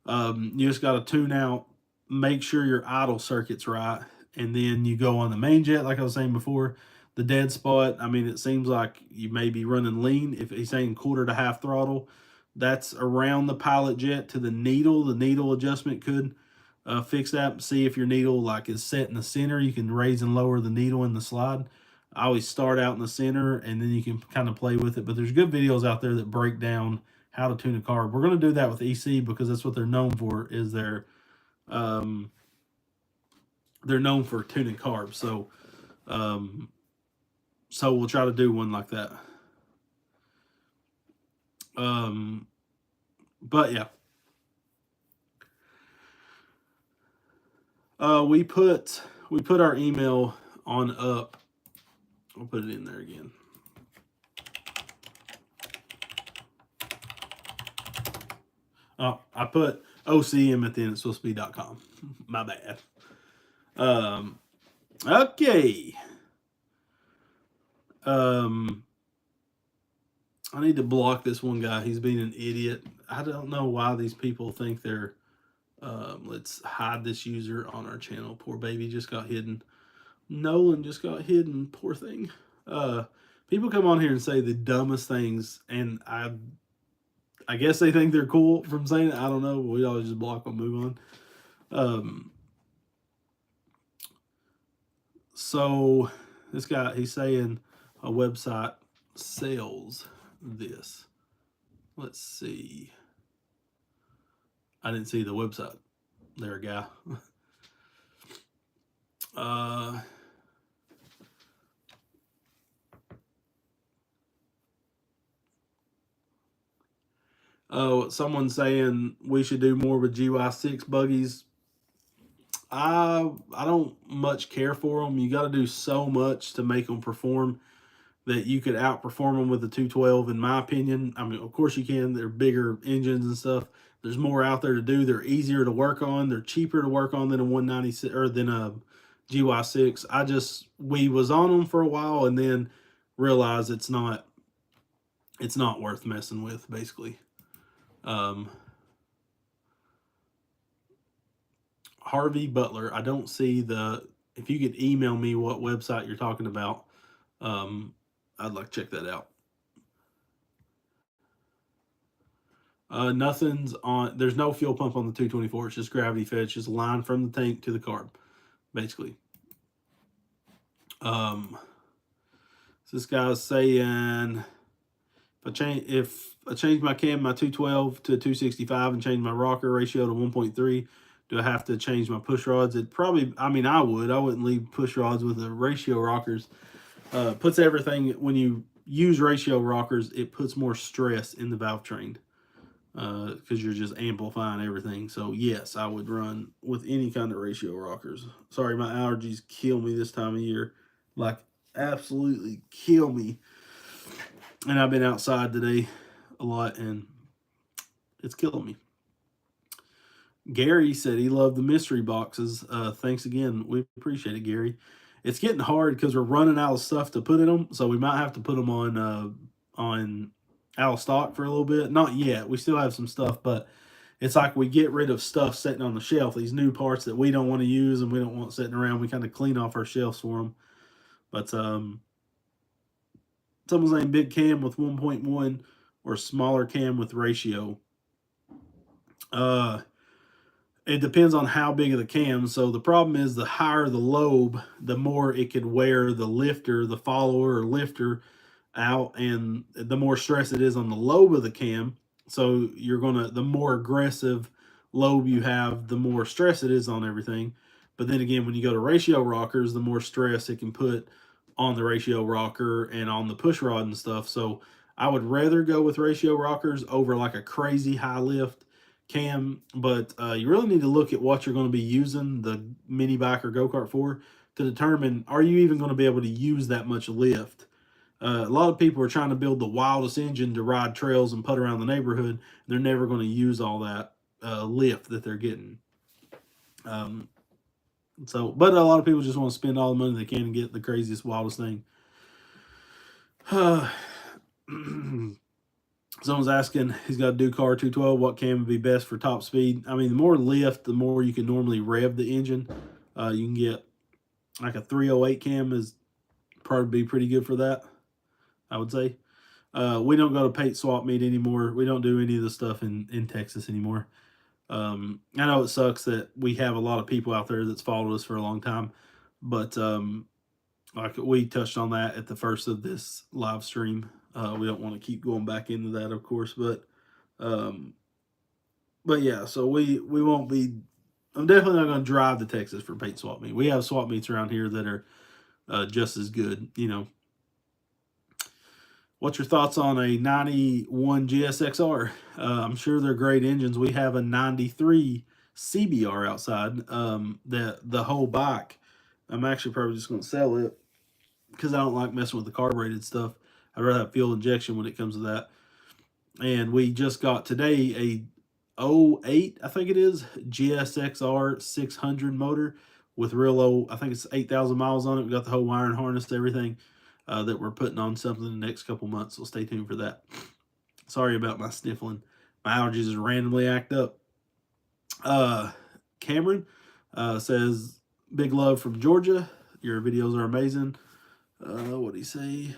You just got to tune out, make sure your idle circuit's right, and then you go on the main jet, like I was saying before. The dead spot, I mean, it seems like you may be running lean. If he's saying quarter to half throttle, that's around the pilot jet to the needle. The needle adjustment could fix that. See if your needle like is set in the center. You can raise and lower the needle in the slide. I always start out in the center, and then you can kind of play with it. But there's good videos out there that break down how to tune a carb. We're going to do that with EC because that's what they're known for. Is they're known for tuning carbs. So so we'll try to do one like that. But yeah. We put our email on up. I'll put it in there again. Oh, I put OCM at the end. It's supposed to be .com. My bad. Okay. I need to block this one guy. He's being an idiot. I don't know why these people think they're... let's hide this user on our channel. Poor baby just got hidden. Nolan just got hidden. Poor thing. People come on here and say the dumbest things, and I guess they think they're cool from saying it. I don't know. We always just block them, move on. So this guy, he's saying a website sells this. Let's see. I didn't see the website. There, guy. Oh, someone's saying we should do more with GY6 buggies. I don't much care for them. You got to do so much to make them perform that you could outperform them with the 212, in my opinion. I mean, of course you can. They're bigger engines and stuff. There's more out there to do. They're easier to work on. They're cheaper to work on than a 196 or than a GY6. We was on them for a while and then realized it's not worth messing with, basically. Harvey Butler, I don't see if you could email me what website you're talking about, I'd like to check that out. Nothing's on. There's no fuel pump on the 224. It's just gravity fed. It's just a line from the tank to the carb, basically. So this guy's saying, if I change my cam, my 212 to 265, and change my rocker ratio to 1.3, do I have to change my push rods? It probably. I mean, I would. I wouldn't leave push rods with the ratio rockers. Puts everything, when you use ratio rockers, it puts more stress in the valve train. Because you're just amplifying everything. So yes, I would run with any kind of ratio rockers. Sorry, my allergies kill me this time of year, like absolutely kill me. And I've been outside today a lot, and it's killing me. Gary said he loved the mystery boxes. Thanks again. We appreciate it, Gary. It's getting hard because we're running out of stuff to put in them, so we might have to put them on out of stock for a little bit. Not yet. We still have some stuff, but it's like we get rid of stuff sitting on the shelf, these new parts that we don't want to use and we don't want sitting around. We kind of clean off our shelves for them. But someone's saying big cam with 1.1 or smaller cam with ratio. It depends on how big of the cam. So the problem is the higher the lobe, the more it could wear the lifter, the follower or lifter out, and the more stress it is on the lobe of the cam. So the more aggressive lobe you have, the more stress it is on everything. But then again, when you go to ratio rockers, the more stress it can put on the ratio rocker and on the push rod and stuff. So I would rather go with ratio rockers over like a crazy high lift cam. But you really need to look at what you're going to be using the mini bike or go-kart for to determine, are you even going to be able to use that much lift? A lot of people are trying to build the wildest engine to ride trails and put around the neighborhood. They're never going to use all that lift that they're getting. But a lot of people just want to spend all the money they can and get the craziest, wildest thing. Someone's asking, he's got a Ducar 212, what cam would be best for top speed? I mean, the more lift, the more you can normally rev the engine. You can get like a 308 cam is probably be pretty good for that, I would say. We don't go to paint swap meet anymore. We don't do any of the stuff in Texas anymore. I know it sucks that we have a lot of people out there that's followed us for a long time, but like we touched on that at the first of this live stream. We don't want to keep going back into that, of course, but yeah. So we won't be. I'm definitely not going to drive to Texas for paint swap meet. We have swap meets around here that are just as good, you know. What's your thoughts on a 91 GSXR? I'm sure they're great engines. We have a 93 CBR outside. The whole bike, I'm actually probably just going to sell it because I don't like messing with the carbureted stuff. I'd rather have fuel injection when it comes to that. And we just got today a 08, I think it is, GSXR 600 motor with real low, I think it's 8,000 miles on it. We got the whole wiring harness, everything. That we're putting on something in the next couple months, so stay tuned for that. Sorry about my sniffling. My allergies just randomly act up. Cameron says, big love from Georgia. Your videos are amazing. What do you say?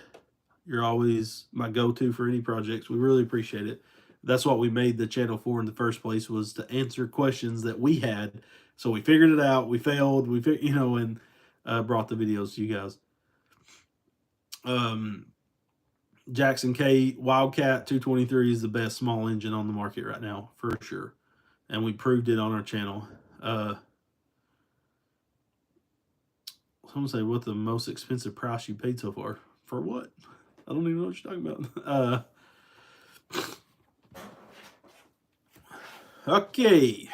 You're always my go-to for any projects. We really appreciate it. That's what we made the channel for in the first place, was to answer questions that we had. So we figured it out. We failed. And brought the videos to you guys. Jackson K Wildcat 223 is the best small engine on the market right now, for sure. And we proved it on our channel. Someone say, what the most expensive price you paid so far? For what? I don't even know what you're talking about. Okay.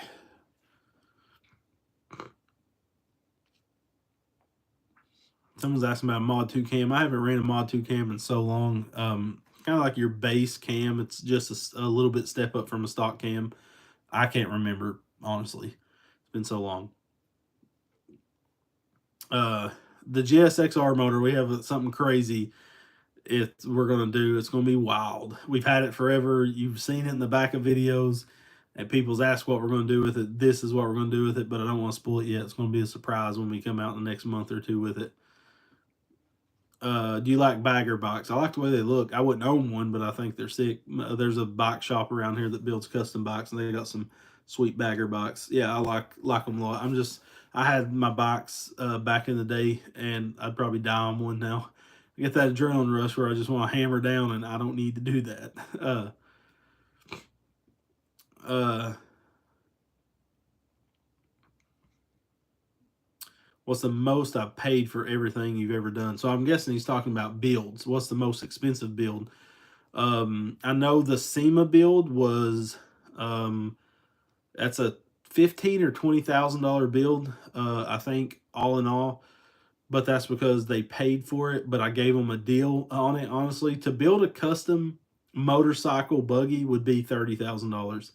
Someone's asking about a Mod 2 cam. I haven't ran a Mod 2 cam in so long. Kind of like your base cam. It's just a little bit step up from a stock cam. I can't remember, honestly. It's been so long. The GSXR motor, we have something crazy. We're gonna do. It's gonna be wild. We've had it forever. You've seen it in the back of videos, and people's asked what we're gonna do with it. This is what we're gonna do with it, but I don't want to spoil it yet. It's gonna be a surprise when we come out in the next month or two with it. Do you like bagger bikes? I like the way they look. I wouldn't own one, but I think they're sick. There's a bike shop around here that builds custom bikes, and they got some sweet bagger bikes. Yeah, I like them a lot. I had my bikes back in the day, and I'd probably die on one now. I get that adrenaline rush where I just want to hammer down, and I don't need to do that. Uh, what's the most I've paid for everything you've ever done? So I'm guessing he's talking about builds. What's the most expensive build? I know the SEMA build was that's a $15,000 or $20,000 build. I think all in all, but that's because they paid for it. But I gave them a deal on it. Honestly, to build a custom motorcycle buggy would be $30,000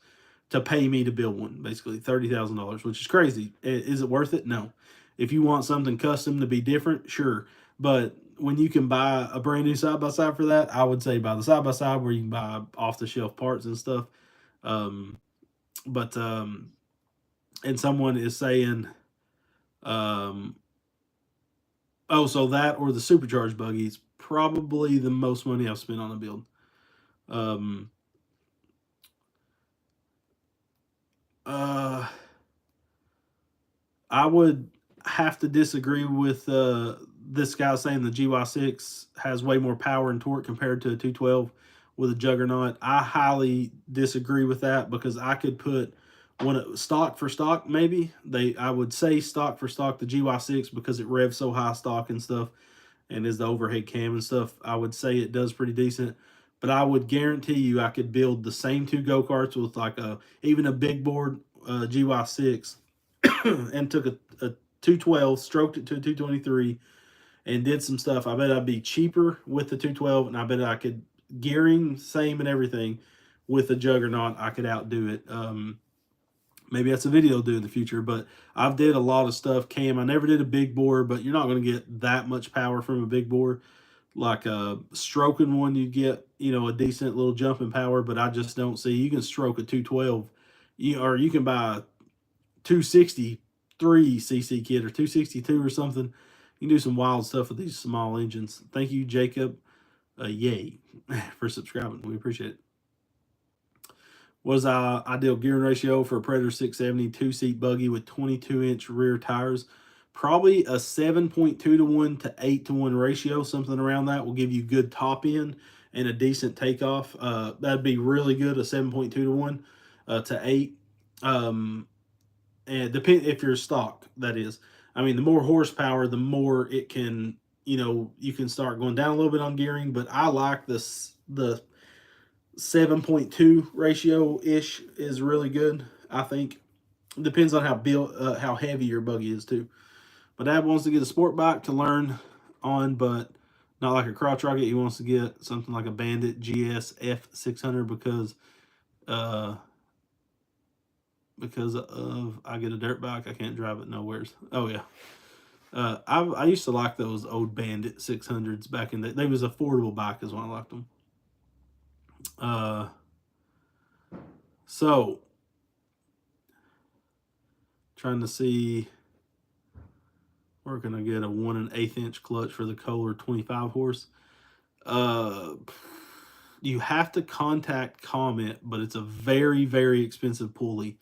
to pay me to build one. Basically, $30,000, which is crazy. Is it worth it? No. If you want something custom to be different, sure. But when you can buy a brand new side by side for that, I would say buy the side by side where you can buy off the shelf parts and stuff. Um, but and someone is saying, um, oh, so that or the supercharged buggy is probably the most money I've spent on a build. Um, uh, I would have to disagree with this guy saying the GY6 has way more power and torque compared to a 212 with a Juggernaut. I highly disagree with that because I could put stock for stock, maybe I would say stock for stock the GY6 because it revs so high stock and stuff, and is the overhead cam and stuff. I would say it does pretty decent, but I would guarantee you I could build the same two go-karts with like even a big board GY6 and took a 212, stroked it to a 223, and did some stuff. I bet I'd be cheaper with the 212, and I bet I could, gearing same and everything, with the Juggernaut, I could outdo it. Maybe that's a video I'll do in the future, but I've did a lot of stuff. Cam, I never did a big bore, but you're not going to get that much power from a big bore. Like a stroking one, you get, a decent little jumping power, but I just don't see, you can stroke a 212, or you can buy a 263 cc kit or 262 or something. You can do some wild stuff with these small engines. Thank you, Jacob. Yay for subscribing. We appreciate it. What is our ideal gearing ratio for a Predator 670 two-seat buggy with 22-inch rear tires? Probably a 7.2 to 1 to 8 to 1 ratio, something around that will give you good top end and a decent takeoff. That'd be really good, a 7.2 to 1 to 8. And depend if you're stock, that is. I mean, the more horsepower, the more it can, you can start going down a little bit on gearing. But I like the 7.2 ratio ish is really good. I think depends on how heavy your buggy is too. My dad wants to get a sport bike to learn on, but not like a crotch rocket. He wants to get something like a Bandit GSF 600 because of I get a dirt bike, I can't drive it nowheres. Oh yeah. I used to like those old Bandit 600s back in they was affordable bike is when I liked them. So trying to see where can I get a 1 1/8 inch clutch for the Kohler 25 horse. You have to contact Comet, but it's a very, very expensive pulley.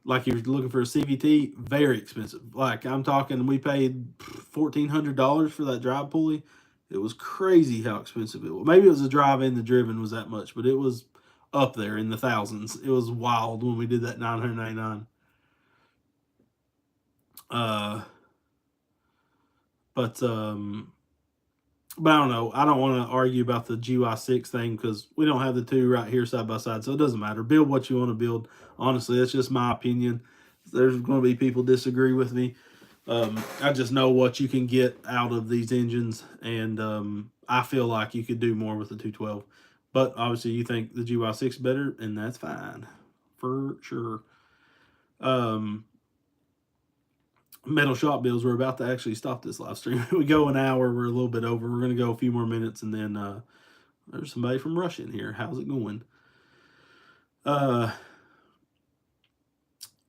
Like you're looking for a CVT, very expensive. Like I'm talking, we paid $1,400 for that drive pulley. It was crazy how expensive it was. Maybe it was the drive and the driven was that much, but it was up there in the thousands. It was wild when we did that 999. But I don't know. I don't want to argue about the GY6 thing because we don't have the two right here side by side, so it doesn't matter. Build what you want to build. Honestly, that's just my opinion. There's going to be people disagree with me. I just know what you can get out of these engines, and I feel like you could do more with the 212. But obviously, you think the GY6 is better, and that's fine for sure. metal shop bills. We're about to actually stop this live stream. We go an hour. We're a little bit over. We're going to go a few more minutes, and then there's somebody from Russia in here. How's it going?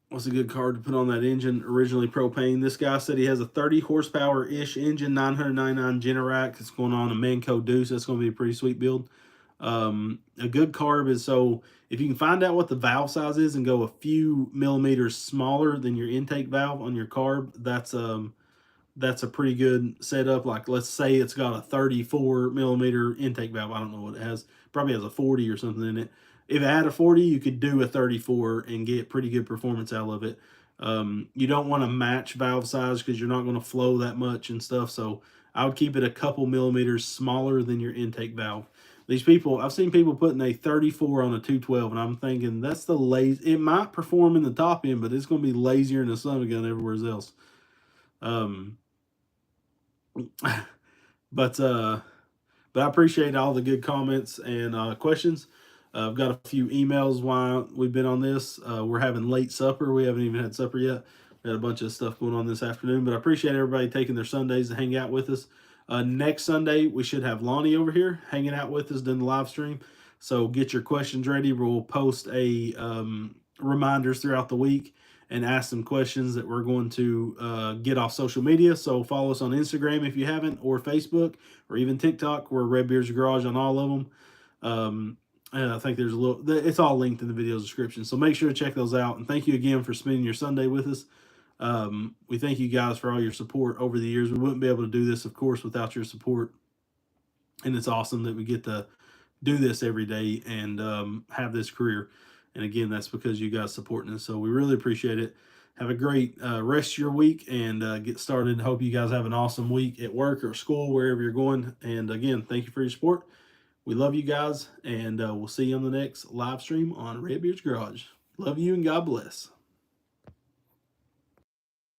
What's a good card to put on that engine? Originally propane. This guy said he has a 30 horsepower-ish engine, 999 Generac. It's going on a Manco Deuce. That's going to be a pretty sweet build. A good carb is, so if you can find out what the valve size is and go a few millimeters smaller than your intake valve on your carb, that's a pretty good setup. Like, let's say it's got a 34 millimeter intake valve. I don't know what it has. Probably has a 40 or something in it. If it had a 40, you could do a 34 and get pretty good performance out of it. You don't want to match valve size because you're not going to flow that much and stuff. So I would keep it a couple millimeters smaller than your intake valve. These people, I've seen people putting a 34 on a 212, and I'm thinking that's the lazy. It might perform in the top end, but it's going to be lazier in the summer gun everywhere else. But I appreciate all the good comments and questions. I've got a few emails while we've been on this. We're having late supper. We haven't even had supper yet. We had a bunch of stuff going on this afternoon, but I appreciate everybody taking their Sundays to hang out with us. Next Sunday, we should have Lonnie over here hanging out with us during the live stream. So get your questions ready. We'll post a reminders throughout the week and ask some questions that we're going to get off social media. So follow us on Instagram if you haven't, or Facebook, or even TikTok. We're Red Beard's Garage on all of them. And I think there's a little, it's all linked in the video description. So make sure to check those out. And thank you again for spending your Sunday with us. We thank you guys for all your support over the years. We wouldn't be able to do this, of course, without your support. And it's awesome that we get to do this every day and have this career. And again, that's because you guys supporting us. So we really appreciate it. Have a great rest of your week and get started. Hope you guys have an awesome week at work or school, wherever you're going. And again, thank you for your support. We love you guys, and we'll see you on the next live stream on Redbeard's Garage. Love you and God bless.